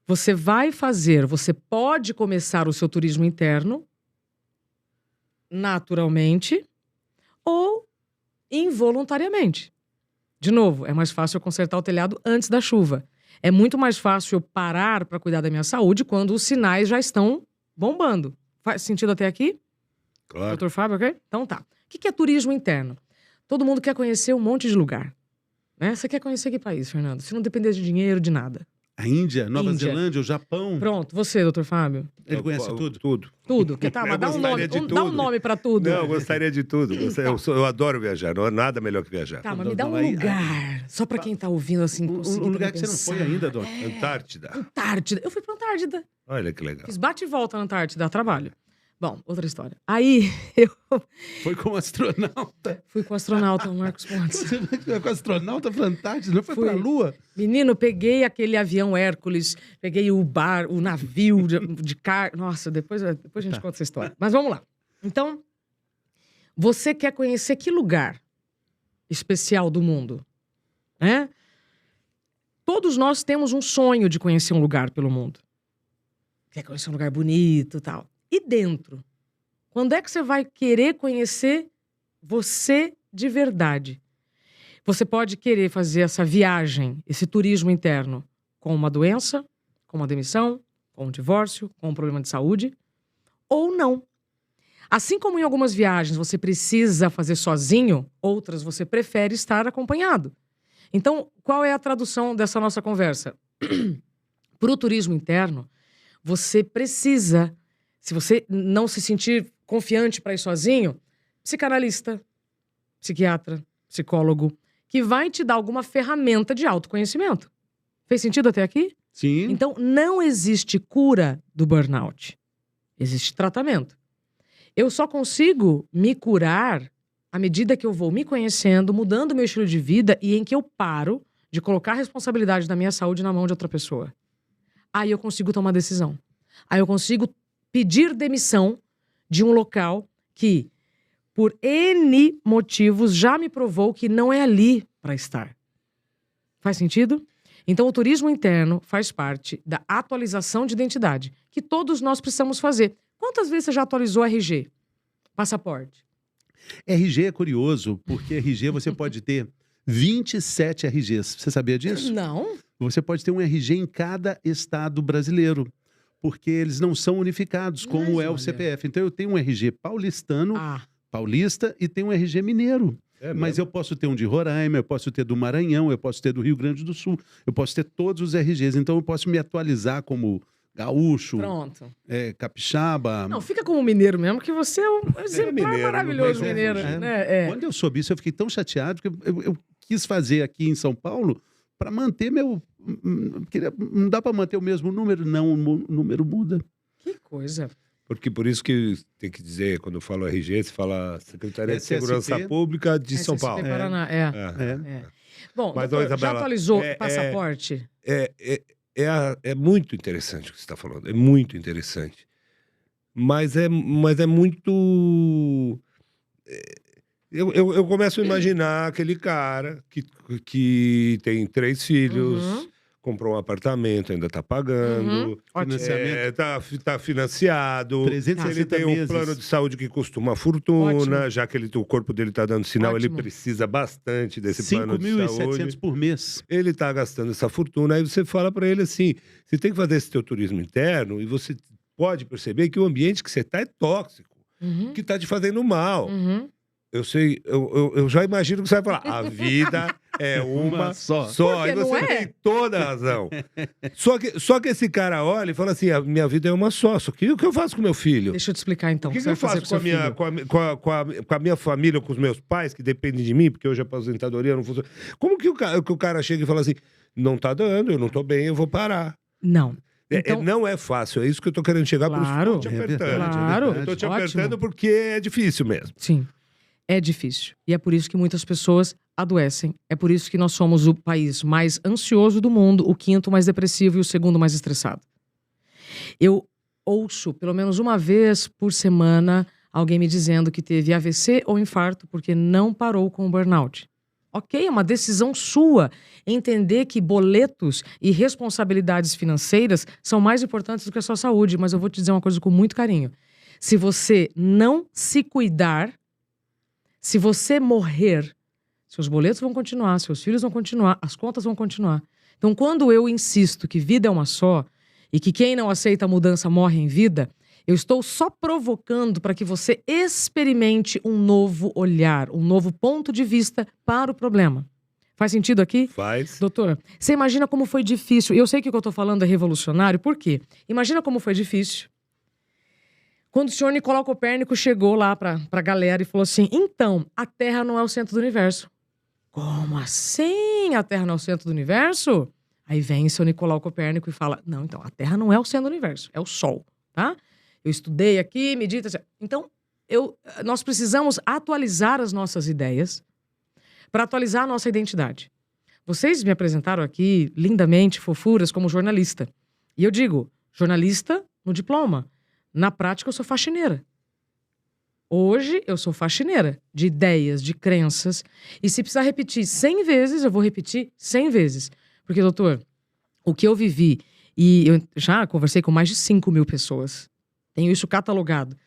Você pode começar o seu turismo interno naturalmente ou involuntariamente. De novo, é mais fácil eu consertar o telhado antes da chuva. É muito mais fácil eu parar para cuidar da minha saúde quando os sinais já estão bombando. Faz sentido até aqui? Claro. Doutor Fábio, ok? Então tá. O que é turismo interno? Todo mundo quer conhecer um monte de lugar. Né? Você quer conhecer que país, Fernando? Se não depender de dinheiro, de nada. A Índia, Nova Zelândia, o Japão. Pronto, você, doutor Fábio. Ele conhece tudo? Tudo. Tudo. Que tá, mas dá um nome pra tudo. Não, eu gostaria de tudo. Eu adoro viajar, não há nada melhor que viajar. Tá, mas me dá um lugar. Só pra quem tá ouvindo assim. Um lugar que você não foi ainda, Dona. Antártida. Antártida. Eu fui pra Antártida. Olha que legal. Fiz bate e volta na Antártida, dá trabalho. Bom, outra história. Aí, eu... Foi como astronauta. Fui com o astronauta, o Marcos Pontes. Você foi com o astronauta fantástico, não foi pra Lua? Menino, peguei aquele avião Hércules, peguei o navio de carga. Nossa, depois a gente conta essa história. Mas vamos lá. Então, você quer conhecer que lugar especial do mundo? Né? Todos nós temos um sonho de conhecer um lugar pelo mundo. Quer conhecer um lugar bonito e tal. E dentro? Quando é que você vai querer conhecer você de verdade? Você pode querer fazer essa viagem, esse turismo interno, com uma doença, com uma demissão, com um divórcio, com um problema de saúde, ou não. Assim como em algumas viagens você precisa fazer sozinho, outras você prefere estar acompanhado. Então, qual é a tradução dessa nossa conversa? Para o turismo interno, você precisa... Se você não se sentir confiante para ir sozinho, psicanalista, psiquiatra, psicólogo, que vai te dar alguma ferramenta de autoconhecimento. Fez sentido até aqui? Sim. Então, não existe cura do burnout. Existe tratamento. Eu só consigo me curar à medida que eu vou me conhecendo, mudando meu estilo de vida e em que eu paro de colocar a responsabilidade da minha saúde na mão de outra pessoa. Aí eu consigo tomar decisão. Aí eu consigo pedir demissão de um local que, por N motivos, já me provou que não é ali para estar. Faz sentido? Então, o turismo interno faz parte da atualização de identidade, que todos nós precisamos fazer. Quantas vezes você já atualizou RG? Passaporte? RG é curioso, porque RG você pode ter 27 RGs. Você sabia disso? Não. Você pode ter um RG em cada estado brasileiro, porque eles não são unificados, como é o CPF. Então, eu tenho um RG paulistano, paulista, e tenho um RG mineiro. Mas eu posso ter um de Roraima, eu posso ter do Maranhão, eu posso ter do Rio Grande do Sul, eu posso ter todos os RGs. Então, eu posso me atualizar como gaúcho, capixaba. Não, fica como mineiro mesmo, que você é um exemplar maravilhoso mineiro. Quando eu soube isso, eu fiquei tão chateado, porque eu quis fazer aqui em São Paulo para manter meu... Não dá para manter o mesmo número? Não, o número muda. Que coisa. Porque por isso que tem que dizer, quando eu falo RG, se fala Secretaria SSP, de Segurança Pública de São SSP Paulo. Paraná, Bom, Mas, doutor, Isabela, já atualizou o passaporte? É muito interessante o que você está falando, é muito interessante. Mas é muito... Eu começo a imaginar aquele cara que tem 3 filhos, comprou um apartamento, ainda está pagando, Financiamento. tá financiado, 360 ele tem meses. um plano de saúde que custa uma fortuna, Ótimo. já que o corpo dele está dando sinal, ele Ótimo. precisa bastante desse plano de saúde. 5.700 por mês. Ele está gastando essa fortuna, aí você fala para ele assim, você tem que fazer esse teu turismo interno e você pode perceber que o ambiente que você está é tóxico, que está te fazendo mal. Eu sei, eu já imagino que você vai falar, a vida é uma só. Porque E você não é? tem toda a razão. Só que esse cara olha e fala assim, a minha vida é uma só que o que eu faço com meu filho? Deixa eu te explicar então. O que você eu vai fazer faço com a minha família, com os meus pais, que dependem de mim, porque hoje a aposentadoria não funciona. Como que o cara chega e fala assim, não tá dando, eu não tô bem, eu vou parar. Não. Então, não é fácil, é isso que eu tô querendo chegar, Claro, por isso que eu tô te apertando. claro. Eu tô te Ótimo. apertando porque é difícil mesmo. Sim, é difícil. E é por isso que muitas pessoas adoecem. É por isso que nós somos o país mais ansioso do mundo, o 5º mais depressivo e o 2º mais estressado. Eu ouço, pelo menos uma vez por semana, alguém me dizendo que teve AVC ou infarto porque não parou com o burnout. Ok, é uma decisão sua entender que boletos e responsabilidades financeiras são mais importantes do que a sua saúde, mas eu vou te dizer uma coisa com muito carinho. Se você não se cuidar, se você morrer, seus boletos vão continuar, seus filhos vão continuar, as contas vão continuar. Então, quando eu insisto que vida é uma só e que quem não aceita a mudança morre em vida, eu estou só provocando para que você experimente um novo olhar, um novo ponto de vista para o problema. Faz sentido aqui? Faz. Doutor, você imagina como foi difícil. Eu sei que o que eu estou falando é revolucionário, por quê? Imagina como foi difícil. Quando o senhor Nicolau Copérnico chegou lá para a galera e falou assim, então, a Terra não é o centro do universo. Como assim? A Terra não é o centro do universo? Aí vem o seu Nicolau Copérnico e fala, não, então, a Terra não é o centro do universo, é o Sol, tá? Eu estudei aqui, medita... Então, nós precisamos atualizar as nossas ideias para atualizar a nossa identidade. Vocês me apresentaram aqui, lindamente, fofuras, como jornalista. E eu digo, jornalista no diploma. Na prática, eu sou faxineira. Hoje, eu sou faxineira de ideias, de crenças. E se precisar repetir 100 vezes, eu vou repetir 100 vezes. Porque, doutor, o que eu vivi, e eu já conversei com mais de 5.000 pessoas, tenho isso catalogado.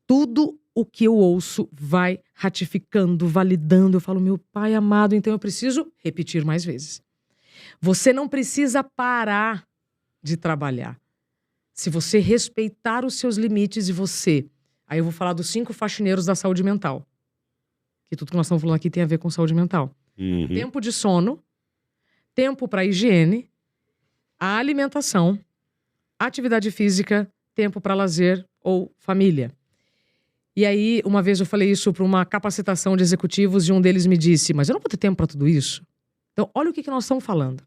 Tudo o que eu ouço vai ratificando, validando. Eu falo, meu pai amado, então eu preciso repetir mais vezes. Você não precisa parar de trabalhar. Se você respeitar os seus limites e você... Aí eu vou falar dos 5 faxineiros da saúde mental. Que tudo que nós estamos falando aqui tem a ver com saúde mental. Tempo de sono, tempo para higiene, a alimentação, atividade física, tempo para lazer ou família. E aí, uma vez eu falei isso para uma capacitação de executivos e um deles me disse, mas eu não vou ter tempo para tudo isso? Então, olha o que nós estamos falando.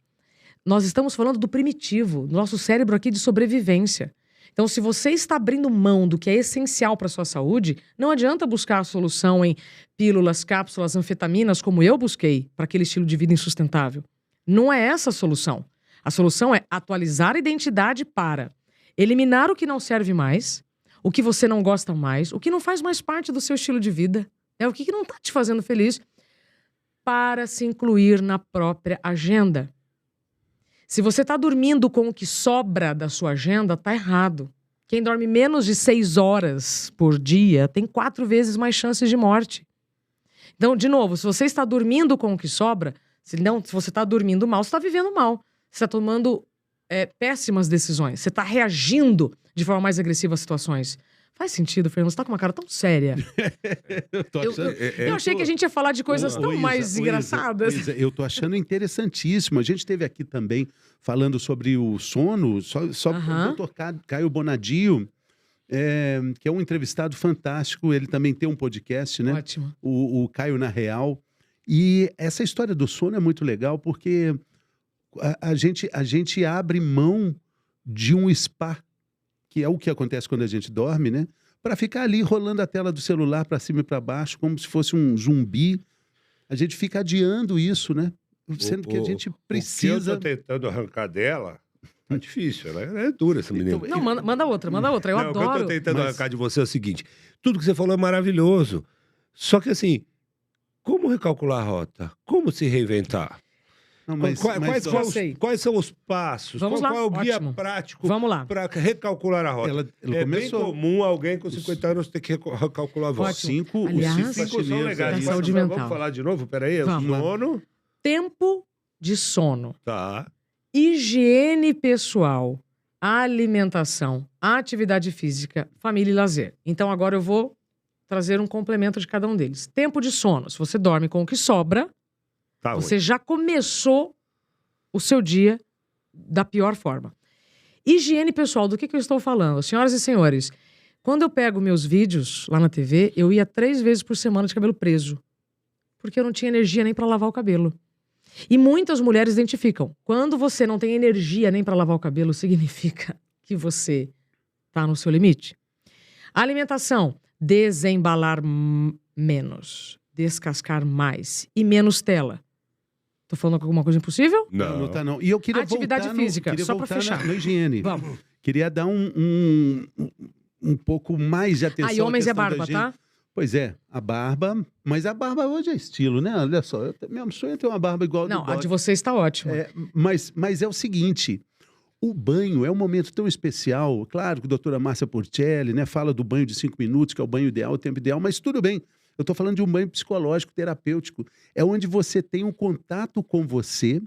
Nós estamos falando do primitivo, do nosso cérebro aqui de sobrevivência. Então, se você está abrindo mão do que é essencial para a sua saúde, não adianta buscar a solução em pílulas, cápsulas, anfetaminas, como eu busquei, para aquele estilo de vida insustentável. Não é essa a solução. A solução é atualizar a identidade para eliminar o que não serve mais, o que você não gosta mais, o que não faz mais parte do seu estilo de vida, o que não está te fazendo feliz, para se incluir na própria agenda. Se você está dormindo com o que sobra da sua agenda, está errado. Quem dorme menos de 6 horas por dia tem 4 vezes mais chances de morte. Então, de novo, se você está dormindo com o que sobra, se você está dormindo mal, você está vivendo mal. Você está tomando péssimas decisões. Você está reagindo de forma mais agressiva às situações. Faz sentido, Fernando? Você tá com uma cara tão séria. Eu achei que a gente ia falar de coisas tão mais engraçadas. Isa, eu tô achando interessantíssimo. A gente teve aqui também falando sobre o sono, o Dr. Caio Bonadio, que é um entrevistado fantástico. Ele também tem um podcast, né? Ótimo. O Caio na Real. E essa história do sono é muito legal porque a gente abre mão de um spa, que é o que acontece quando a gente dorme, né? Para ficar ali rolando a tela do celular para cima e para baixo, como se fosse um zumbi. A gente fica adiando isso, né? Sendo que a gente precisa... O que eu tô tentando arrancar dela, tá difícil, né? É dura essa menina. Não, manda outra. Eu adoro. O que eu tô tentando arrancar de você é o seguinte. Tudo que você falou é maravilhoso. Só que assim, como recalcular a rota? Como se reinventar? Não, quais são os passos? Vamos lá, qual é o guia ótimo. prático para recalcular a rota? Ela é começou... bem comum alguém com 50 anos ter que recalcular a rota. Os cinco são legais. Saúde mental. Vamos falar de novo? Peraí, sono. Tempo de sono. Tá. Higiene pessoal. Alimentação. Atividade física. Família e lazer. Então agora eu vou trazer um complemento de cada um deles. Tempo de sono. Se você dorme com o que sobra, você já começou o seu dia da pior forma. Higiene pessoal, do que eu estou falando? Senhoras e senhores, quando eu pego meus vídeos lá na TV, eu ia 3 vezes por semana de cabelo preso. Porque eu não tinha energia nem para lavar o cabelo. E muitas mulheres identificam. Quando você não tem energia nem para lavar o cabelo, significa que você está no seu limite. Alimentação, desembalar menos, descascar mais e menos tela. Tô falando alguma coisa impossível? Não tá não. E eu queria atividade física, só para fechar. Na higiene. Vamos. Queria dar um pouco mais de atenção. E homens é barba, tá? Pois é, a barba. Mas a barba hoje é estilo, né? Olha só, meu sonho é ter uma barba igual Não, a de vocês está ótima. Mas é o seguinte, o banho é um momento tão especial. Claro que a doutora Márcia Porcelli, né, fala do banho de 5 minutos, que é o banho ideal, o tempo ideal, mas tudo bem. Eu estou falando de um banho psicológico, terapêutico. É onde você tem um contato com você,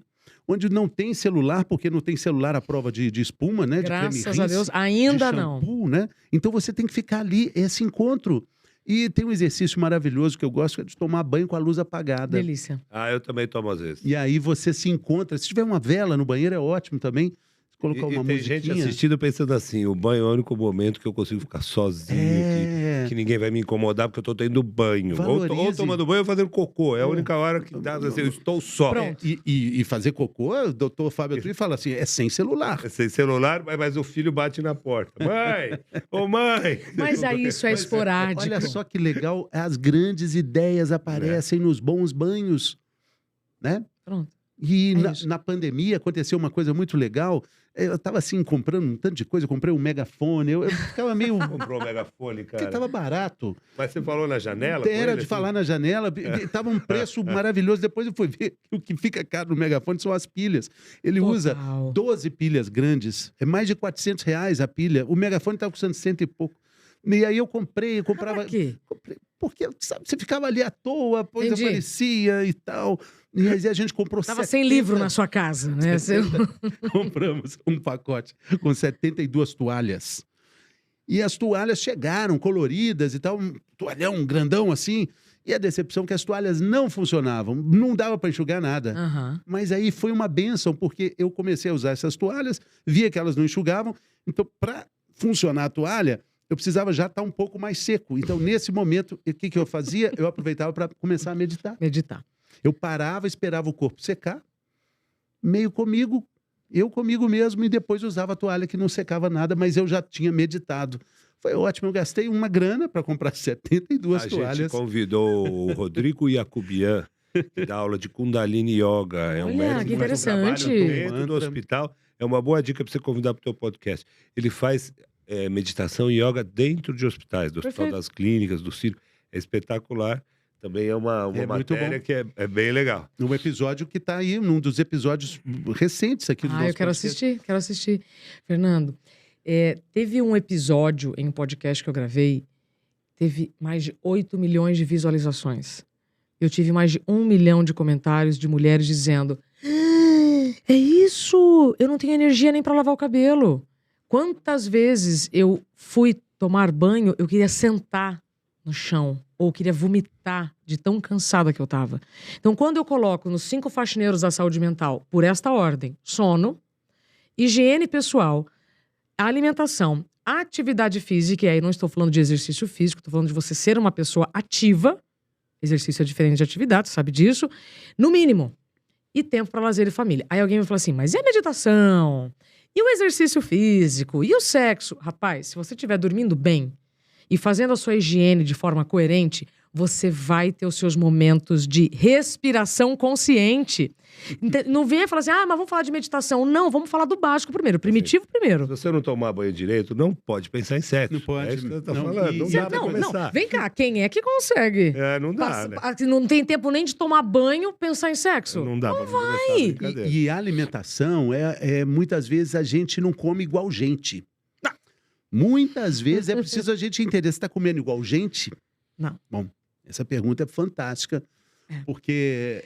onde não tem celular, porque não tem celular à prova de espuma, né? Graças a Deus, ainda de shampoo, né? Então você tem que ficar ali, esse encontro. E tem um exercício maravilhoso que eu gosto, que é de tomar banho com a luz apagada. Delícia. Eu também tomo às vezes. E aí você se encontra. Se tiver uma vela no banheiro, é ótimo também. Colocar uma musiquinha. Tem gente assistindo pensando assim, o banho é o único momento que eu consigo ficar sozinho, que ninguém vai me incomodar porque eu tô tendo banho. Ou tomando banho ou fazendo cocô. É a única hora que dá assim, eu estou só. E fazer cocô, o doutor Fábio Atri fala assim, é sem celular. É sem celular, mas o filho bate na porta. Mãe! Ô mãe! Mas aí isso é esporádico. Olha só que legal, as grandes ideias aparecem nos bons banhos, né? Pronto. E na pandemia aconteceu uma coisa muito legal. Eu estava assim, comprando um tanto de coisa. Eu comprei um megafone. Eu ficava meio... Comprou um megafone, cara? Porque estava barato. Mas você falou na janela? Era de falar na janela. Estava um preço maravilhoso. Depois eu fui ver que o que fica caro no megafone são as pilhas. Ele usa 12 pilhas grandes. É mais de R$400 a pilha. O megafone estava custando 100 e pouco. E aí eu comprava... Por quê? Porque, sabe, você ficava ali à toa, depois aparecia e tal. E aí a gente comprou Tava sem livro na sua casa, né? Compramos um pacote com 72 toalhas. E as toalhas chegaram coloridas e tal, um toalhão grandão assim. E a decepção é que as toalhas não funcionavam, não dava para enxugar nada. Uhum. Mas aí foi uma bênção, porque eu comecei a usar essas toalhas, via que elas não enxugavam. Então, para funcionar a toalha, eu precisava já estar um pouco mais seco. Então, nesse momento, o que eu fazia? Eu aproveitava para começar a meditar. Eu parava, esperava o corpo secar, meio comigo, eu comigo mesmo, e depois usava a toalha que não secava nada, mas eu já tinha meditado. Foi ótimo, eu gastei uma grana para comprar 72 toalhas. A gente convidou o Rodrigo Yacubian, que dá aula de Kundalini Yoga. É um médico que interessante. Que faz um trabalho dentro do hospital. É uma boa dica para você convidar para o teu podcast. Ele faz meditação e yoga dentro de hospitais, do Hospital das Clínicas, do Ciro. É espetacular. Também é uma matéria que é bem legal. Um episódio que está aí, num dos episódios recentes aqui do nosso podcast. Eu quero assistir. Fernando, teve um episódio em um podcast que eu gravei, teve mais de 8 milhões de visualizações. Eu tive mais de 1 milhão de comentários de mulheres dizendo: é isso, eu não tenho energia nem para lavar o cabelo. Quantas vezes eu fui tomar banho, eu queria sentar no chão, ou queria vomitar de tão cansada que eu tava. Então, quando eu coloco nos 5 faxineiros da saúde mental, por esta ordem: sono, higiene pessoal, alimentação, atividade física, e aí não estou falando de exercício físico, estou falando de você ser uma pessoa ativa. Exercício é diferente de atividade, sabe disso. No mínimo. E tempo para lazer e família. Aí alguém me fala assim, mas e a meditação? E o exercício físico? E o sexo? Rapaz, se você estiver dormindo bem e fazendo a sua higiene de forma coerente, você vai ter os seus momentos de respiração consciente. Não venha falar assim, mas vamos falar de meditação. Não, vamos falar do básico primeiro, primitivo primeiro. Se você não tomar banho direito, não pode pensar em sexo. Não pode. É isso que eu tô Não, falando. Não dá pra começar. Não, vem cá, quem é que consegue? Não dá, né? Não tem tempo nem de tomar banho, pensar em sexo. Não dá pra vai. E a alimentação, muitas vezes a gente não come igual gente. Muitas vezes é preciso a gente entender, você está comendo igual gente? Não. Bom, essa pergunta é fantástica, porque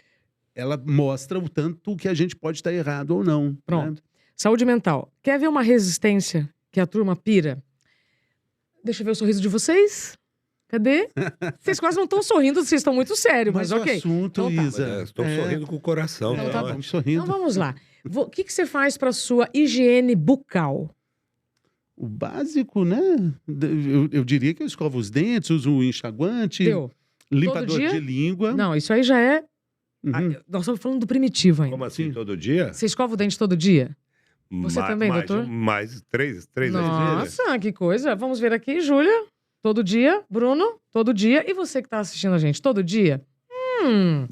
ela mostra o tanto que a gente pode estar errado ou não. Pronto. Né? Saúde mental. Quer ver uma resistência que a turma pira? Deixa eu ver o sorriso de vocês. Cadê? Vocês quase não estão sorrindo, vocês estão muito sérios, mas ok. o assunto, então, tá. Isa... Estou sorrindo com o coração. Então, tá bom. Sorrindo. Então vamos lá. O que você faz para sua higiene bucal? O básico, né? Eu diria que eu escovo os dentes, uso um enxaguante, limpador de língua. Não, isso aí já é... Uhum. Nós estamos falando do primitivo ainda. Como assim, todo dia? Você escova o dente todo dia? Você também, doutor? Mais três vezes. Nossa, que coisa. Vamos ver aqui, Júlia. Todo dia. Bruno, todo dia. E você que está assistindo a gente, todo dia? O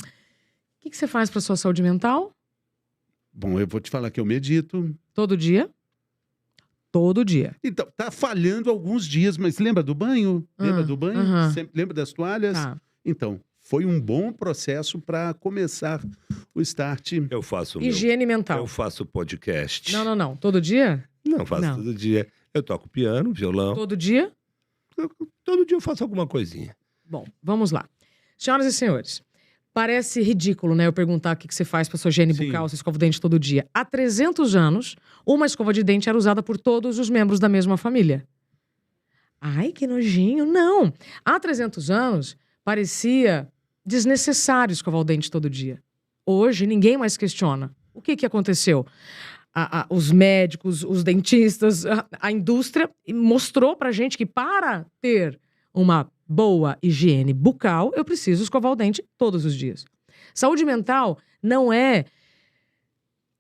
que você faz para sua saúde mental? Bom, eu vou te falar que eu medito. Todo dia? Todo dia. Então, tá falhando alguns dias, mas lembra do banho? Lembra do banho? Lembra das toalhas? Tá. Então, foi um bom processo para começar o start. Eu faço higiene mental. Eu faço podcast. Não. Todo dia? Não, faço todo dia. Eu toco piano, violão. Todo dia? Todo dia eu faço alguma coisinha. Bom, vamos lá. Senhoras e senhores, parece ridículo, né? Eu perguntar o que você faz para sua higiene bucal, você escova o dente todo dia. Há 300 anos, uma escova de dente era usada por todos os membros da mesma família. Ai, que nojinho. Não. Há 300 anos, parecia desnecessário escovar o dente todo dia. Hoje, ninguém mais questiona. O que aconteceu? Os médicos, os dentistas, a indústria mostrou pra gente que para ter uma boa higiene bucal, eu preciso escovar o dente todos os dias. Saúde mental não é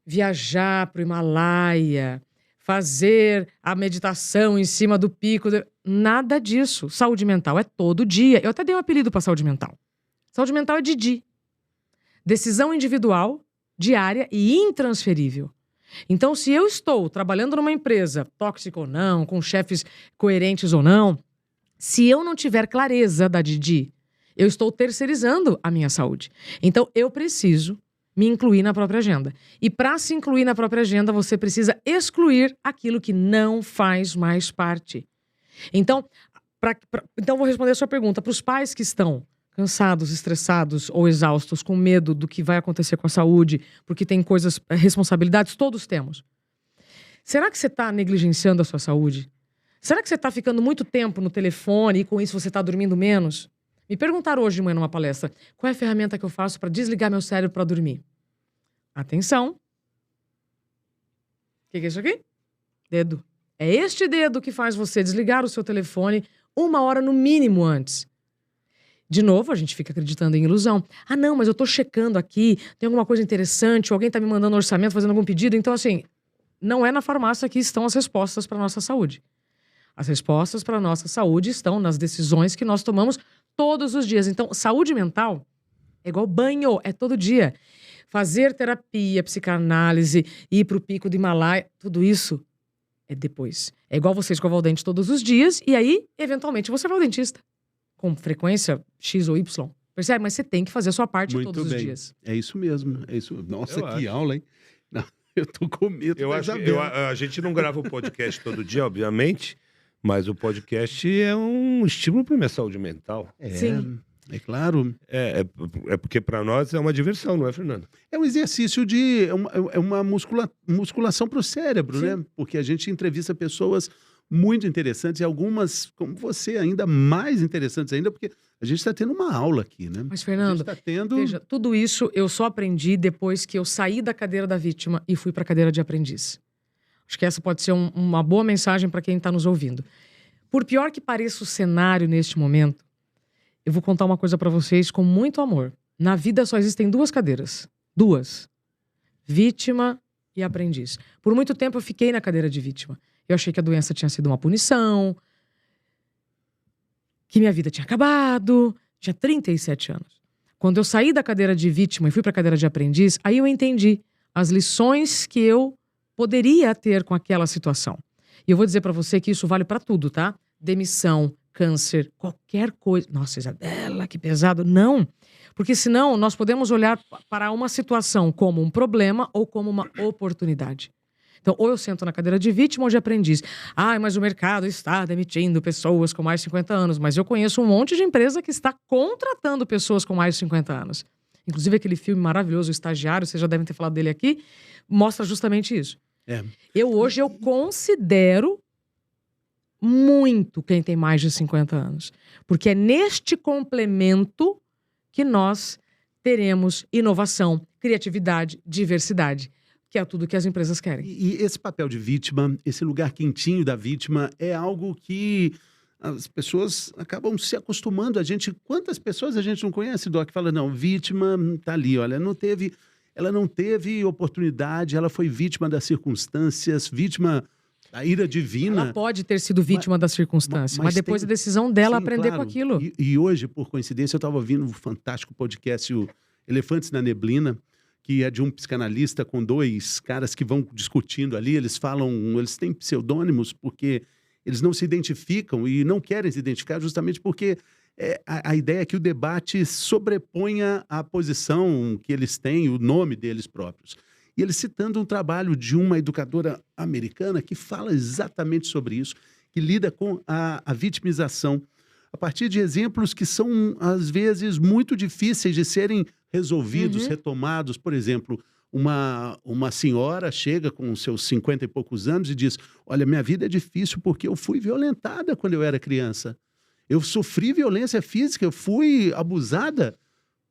viajar para o Himalaia, fazer a meditação em cima do pico. Nada disso. Saúde mental é todo dia. Eu até dei um apelido para saúde mental. Saúde mental é Didi. Decisão individual, diária e intransferível. Então, se eu estou trabalhando numa empresa, tóxica ou não, com chefes coerentes ou não, se eu não tiver clareza da Didi, eu estou terceirizando a minha saúde. Então, eu preciso me incluir na própria agenda. E para se incluir na própria agenda, você precisa excluir aquilo que não faz mais parte. Então, então vou responder a sua pergunta. Para os pais que estão cansados, estressados ou exaustos, com medo do que vai acontecer com a saúde, porque tem coisas, responsabilidades, todos temos. Será que você está negligenciando a sua saúde? Será que você está ficando muito tempo no telefone e com isso você está dormindo menos? Me perguntaram hoje de manhã numa palestra, qual é a ferramenta que eu faço para desligar meu cérebro para dormir? Atenção. O que é isso aqui? Dedo. É este dedo que faz você desligar o seu telefone 1 hora no mínimo antes. De novo, a gente fica acreditando em ilusão. Ah, não, mas eu tô checando aqui, tem alguma coisa interessante, alguém tá me mandando um orçamento, fazendo algum pedido. Então, assim, não é na farmácia que estão as respostas para nossa saúde. As respostas para nossa saúde estão nas decisões que nós tomamos todos os dias. Então, saúde mental é igual banho, é todo dia. Fazer terapia, psicanálise, ir pro pico do Himalaia, tudo isso é depois. É igual você escovar o dente todos os dias e aí, eventualmente, você vai ao dentista. Com frequência X ou Y. Percebe? Mas você tem que fazer a sua parte todos os dias. É isso mesmo. É isso. Nossa, que aula, hein? Não, eu tô com medo. A gente não grava o podcast todo dia, obviamente, mas o podcast é um estímulo para minha saúde mental. Sim. É claro. É porque para nós é uma diversão, não é, Fernando? É um exercício de... É uma musculação para o cérebro, né? Porque a gente entrevista pessoas muito interessantes e algumas, como você, ainda mais interessantes ainda, porque a gente está tendo uma aula aqui, né? Mas, Fernando, veja, tudo isso eu só aprendi depois que eu saí da cadeira da vítima e fui para a cadeira de aprendiz. Acho que essa pode ser uma boa mensagem para quem está nos ouvindo. Por pior que pareça o cenário neste momento, eu vou contar uma coisa pra vocês com muito amor. Na vida só existem 2 cadeiras. 2. Vítima e aprendiz. Por muito tempo eu fiquei na cadeira de vítima. Eu achei que a doença tinha sido uma punição, que minha vida tinha acabado. Tinha 37 anos. Quando eu saí da cadeira de vítima e fui pra cadeira de aprendiz, aí eu entendi as lições que eu poderia ter com aquela situação. E eu vou dizer pra você que isso vale pra tudo, tá? Demissão, câncer, qualquer coisa. Nossa, Isabela, que pesado. Não. Porque senão nós podemos olhar para uma situação como um problema ou como uma oportunidade. Então, ou eu sento na cadeira de vítima ou de aprendiz. Mas o mercado está demitindo pessoas com mais de 50 anos. Mas eu conheço um monte de empresa que está contratando pessoas com mais de 50 anos. Inclusive aquele filme maravilhoso, O Estagiário, vocês já devem ter falado dele aqui, mostra justamente isso. Hoje eu considero muito quem tem mais de 50 anos. Porque é neste complemento que nós teremos inovação, criatividade, diversidade, que é tudo que as empresas querem. E esse papel de vítima, esse lugar quentinho da vítima, é algo que as pessoas acabam se acostumando. Quantas pessoas a gente não conhece, Doc, fala, não, vítima tá ali, olha, ela não teve oportunidade, ela foi vítima das circunstâncias, vítima da ira divina. Ela pode ter sido vítima das circunstâncias, mas depois a decisão dela aprender com aquilo. E hoje, por coincidência, eu estava ouvindo um fantástico podcast, o Elefantes na Neblina, que é de um psicanalista com 2 caras que vão discutindo ali. Eles têm pseudônimos porque eles não se identificam e não querem se identificar justamente porque a ideia é que o debate sobreponha a posição que eles têm, o nome deles próprios. E eles citando um trabalho de uma educadora americana que fala exatamente sobre isso, que lida com a vitimização a partir de exemplos que são, às vezes, muito difíceis de serem resolvidos, retomados. Por exemplo, uma senhora chega com seus 50 e poucos anos e diz, olha, minha vida é difícil porque eu fui violentada quando eu era criança. Eu sofri violência física, eu fui abusada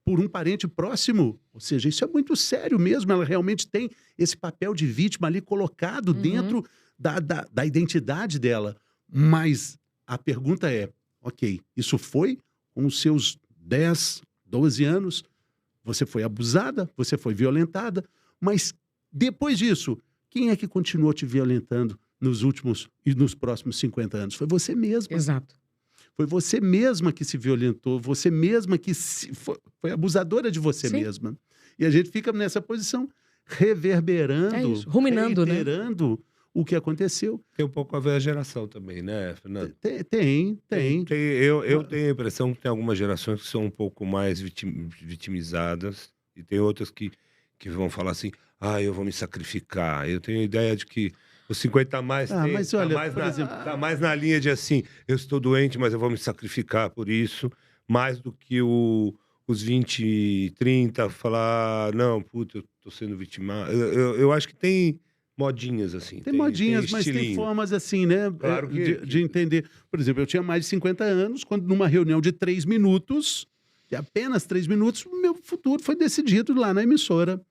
por um parente próximo. Ou seja, isso é muito sério mesmo. Ela realmente tem esse papel de vítima ali colocado dentro da identidade dela. Mas a pergunta é, ok, isso foi com os seus 10, 12 anos, você foi abusada, você foi violentada, mas depois disso, quem é que continuou te violentando nos últimos e nos próximos 50 anos? Foi você mesma. Exato. Foi você mesma que se violentou, você mesma que foi abusadora de você mesma. E a gente fica nessa posição, reverberando, ruminando, reiterando o que aconteceu. Tem um pouco a ver a geração também, né, Fernando? Tem. Eu tenho a impressão que tem algumas gerações que são um pouco mais vitimizadas e tem outras que vão falar assim, eu vou me sacrificar. Eu tenho a ideia de que os 50 a mais mas olha, tá mais na linha de assim, eu estou doente, mas eu vou me sacrificar por isso, mais do que os 20 e 30 falar, não, puta, eu tô sendo vitimado. Eu acho que tem modinhas, assim. Tem modinhas, mas tem formas, assim, né? Claro de entender. Por exemplo, eu tinha mais de 50 anos, quando numa reunião de 3 minutos, de apenas 3 minutos, o meu futuro foi decidido lá na emissora.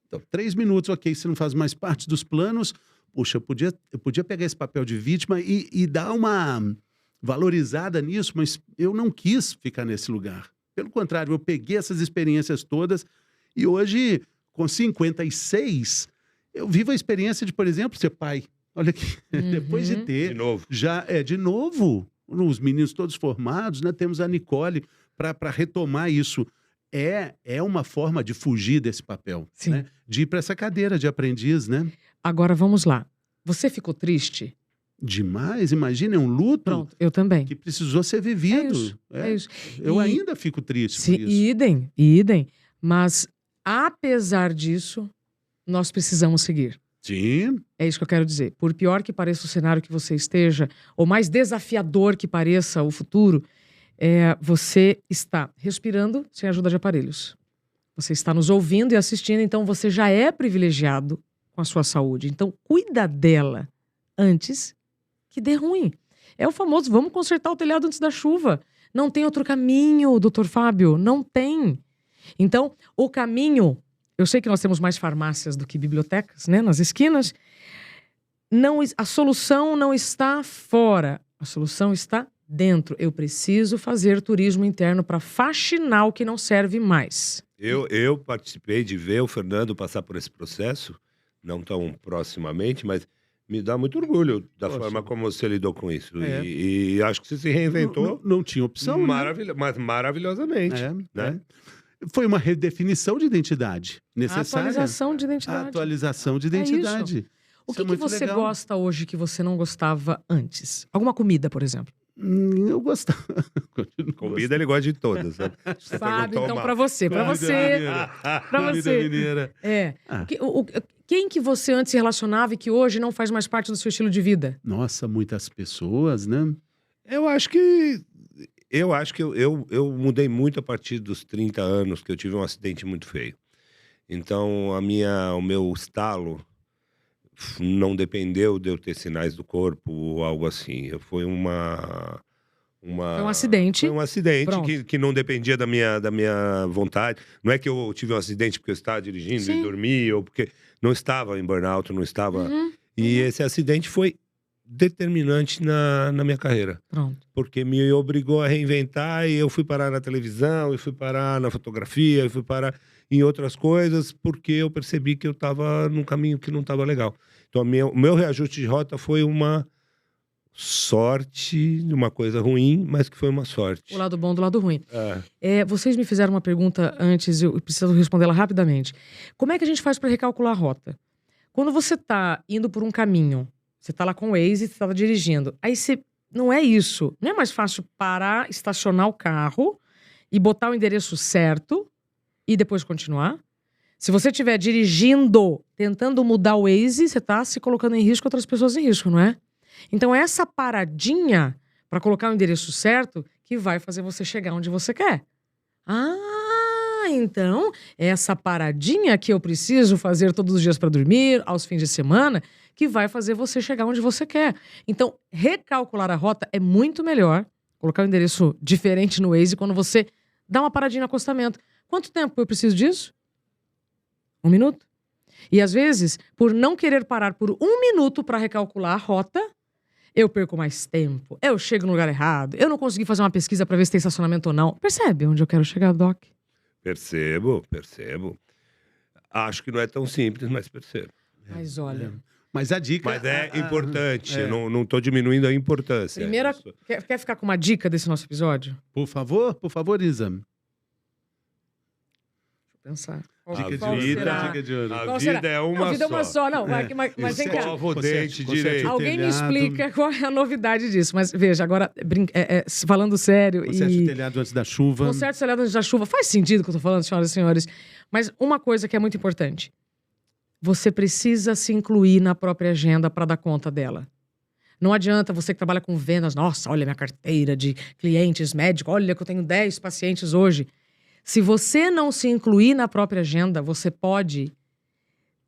Então, 3 minutos, ok, você não faz mais parte dos planos. Puxa, eu podia pegar esse papel de vítima e dar uma valorizada nisso, mas eu não quis ficar nesse lugar. Pelo contrário, eu peguei essas experiências todas e hoje, com 56, eu vivo a experiência de, por exemplo, ser pai. Olha aqui, depois de ter... De novo. De novo, os meninos todos formados, né? Temos a Nicole para retomar isso. É uma forma de fugir desse papel, né? De ir para essa cadeira de aprendiz, né? Agora, vamos lá. Você ficou triste? Demais, imagina, é um luto. Pronto, eu também. Que precisou ser vivido. É isso. Eu ainda fico triste sim, por isso. Idem. Mas, apesar disso, nós precisamos seguir. Sim. É isso que eu quero dizer. Por pior que pareça o cenário que você esteja, ou mais desafiador que pareça o futuro, você está respirando sem ajuda de aparelhos. Você está nos ouvindo e assistindo, então você já é privilegiado com a sua saúde. Então, cuida dela antes que dê ruim. É o famoso, vamos consertar o telhado antes da chuva. Não tem outro caminho, doutor Fábio, não tem. Então, o caminho... Eu sei que nós temos mais farmácias do que bibliotecas, né, nas esquinas. A solução não está fora, a solução está dentro. Eu preciso fazer turismo interno para faxinar o que não serve mais. Eu participei de ver o Fernando passar por esse processo, não tão proximamente, mas me dá muito orgulho da forma como você lidou com isso. E acho que você se reinventou. Não tinha opção, mas maravilhosamente. Né? Foi uma redefinição de identidade necessária. Atualização de identidade. Atualização de identidade. Isso. O que você gosta hoje que você não gostava antes? Alguma comida, por exemplo? Eu gostava. Comida ele gosta de todas. Sabe? Sabe, então pra você. Mineira. Quem que você antes se relacionava e que hoje não faz mais parte do seu estilo de vida? Nossa, muitas pessoas, né? Eu acho que eu mudei muito a partir dos 30 anos, que eu tive um acidente muito feio. Então, o meu estalo não dependeu de eu ter sinais do corpo ou algo assim. Foi um acidente. Foi um acidente que não dependia da minha vontade. Não é que eu tive um acidente porque eu estava dirigindo e dormi, ou porque não estava em burnout, não estava... E esse acidente foi determinante na minha carreira. Pronto. Porque me obrigou a reinventar e eu fui parar na televisão, e fui parar na fotografia, e fui parar em outras coisas, porque eu percebi que eu estava num caminho que não estava legal. Então, o meu reajuste de rota foi uma sorte, uma coisa ruim, mas que foi uma sorte. O lado bom do lado ruim. Vocês me fizeram uma pergunta antes, eu preciso respondê-la rapidamente. Como é que a gente faz para recalcular a rota? Quando você está indo por um caminho, você está lá com o Waze, você estava dirigindo, aí você... Não é isso. Não é mais fácil parar, estacionar o carro e botar o endereço certo e depois continuar? Se você estiver dirigindo, tentando mudar o Waze, você está se colocando em risco, outras pessoas em risco, não é? Então, essa paradinha para colocar o endereço certo que vai fazer você chegar onde você quer. Então, essa paradinha que eu preciso fazer todos os dias para dormir, aos fins de semana, que vai fazer você chegar onde você quer. Então, recalcular a rota é muito melhor, colocar o endereço diferente no Waze quando você dá uma paradinha no acostamento. Quanto tempo eu preciso disso? 1 minuto. E às vezes, por não querer parar por 1 minuto para recalcular a rota, eu perco mais tempo, eu chego no lugar errado, eu não consegui fazer uma pesquisa para ver se tem estacionamento ou não. Percebe onde eu quero chegar, Doc? Percebo. Acho que não é tão simples, mas percebo. Mas olha... Mas a dica... Mas é importante, eu não estou diminuindo a importância. Primeira, quer ficar com uma dica desse nosso episódio? Por favor, Isa. Deixa eu pensar. Dica de ouro. A vida é uma só. A vida é uma só, não. Mas vem cá. Escova o dente direito. Alguém me explica qual é a novidade disso. Mas veja, agora, falando sério... Conserte o telhado antes da chuva. Conserte o telhado antes da chuva. Faz sentido o que eu tô falando, senhoras e senhores. Mas uma coisa que é muito importante. Você precisa se incluir na própria agenda para dar conta dela. Não adianta você que trabalha com vendas. Nossa, olha minha carteira de clientes médicos. Olha que eu tenho 10 pacientes hoje. Se você não se incluir na própria agenda, você pode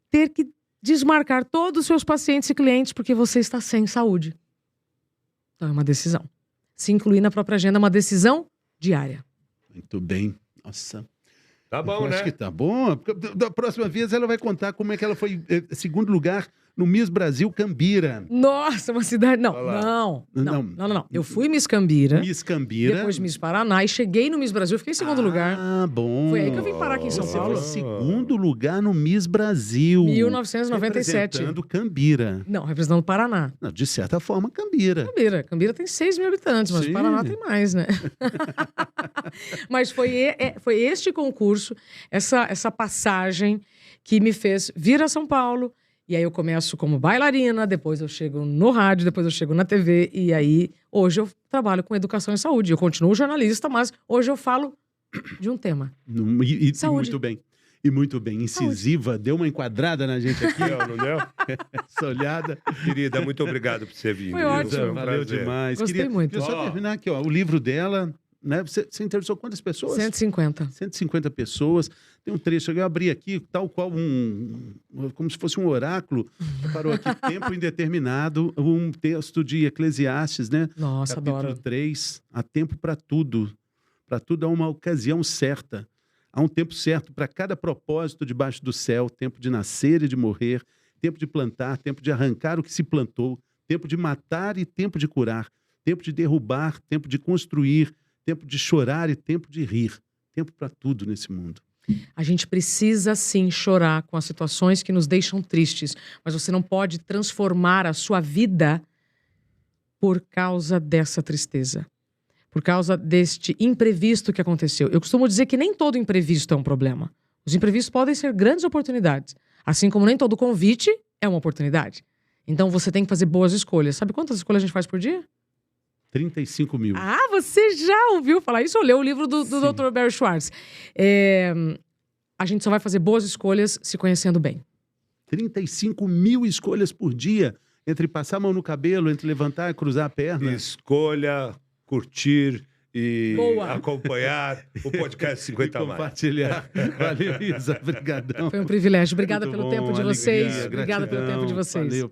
ter que desmarcar todos os seus pacientes e clientes porque você está sem saúde. Então é uma decisão. Se incluir na própria agenda é uma decisão diária. Muito bem. Nossa. Tá bom, né? Acho que tá bom. Da próxima vez ela vai contar como é que ela foi segundo lugar no Miss Brasil Cambira. Nossa, uma cidade... Não. Eu fui Miss Cambira. Miss Cambira. Depois Miss Paraná. E cheguei no Miss Brasil, fiquei em segundo lugar. Ah, bom. Foi aí que eu vim parar aqui em São Paulo. Segundo lugar no Miss Brasil. 1997. Representando Cambira. Não, representando o Paraná. Não, de certa forma, Cambira. Cambira tem 6 mil habitantes, mas o Paraná tem mais, né? Mas foi este concurso, essa passagem que me fez vir a São Paulo. E aí eu começo como bailarina, depois eu chego no rádio, depois eu chego na TV. E aí, hoje eu trabalho com educação e saúde. Eu continuo jornalista, mas hoje eu falo de um tema. Saúde. E muito bem. Incisiva, saúde. Deu uma enquadrada na gente aqui, ó, não deu? Essa olhada. Querida, muito obrigado por você vir. Foi ótimo. Valeu demais. Gostei muito. Queria só terminar aqui, ó, o livro dela... Né? Você entrevistou quantas pessoas? 150. 150 pessoas. Tem um trecho que eu abri aqui, tal qual como se fosse um oráculo. Parou aqui, tempo indeterminado, um texto de Eclesiastes, né? Nossa, capítulo adoro. 3. Há tempo para tudo. Para tudo há uma ocasião certa. Há um tempo certo para cada propósito debaixo do céu. Tempo de nascer e de morrer. Tempo de plantar, tempo de arrancar o que se plantou. Tempo de matar e tempo de curar. Tempo de derrubar, tempo de construir, tempo de chorar e tempo de rir. Tempo para tudo nesse mundo. A gente precisa, sim, chorar com as situações que nos deixam tristes, mas você não pode transformar a sua vida por causa dessa tristeza, por causa deste imprevisto que aconteceu. Eu costumo dizer que nem todo imprevisto é um problema. Os imprevistos podem ser grandes oportunidades, assim como nem todo convite é uma oportunidade. Então você tem que fazer boas escolhas. Sabe quantas escolhas a gente faz por dia? 35 mil. Ah, você já ouviu falar isso ou leu o livro do Dr. Barry Schwartz? A gente só vai fazer boas escolhas se conhecendo bem. 35 mil escolhas por dia, entre passar a mão no cabelo, entre levantar e cruzar a perna. Escolha, curtir e Boa. acompanhar o podcast 50 e compartilhar. Valeu, Isa. Obrigadão. Foi um privilégio. Obrigada Muito pelo bom, tempo de alegria, vocês. Obrigada pelo gratidão. tempo de vocês. Valeu.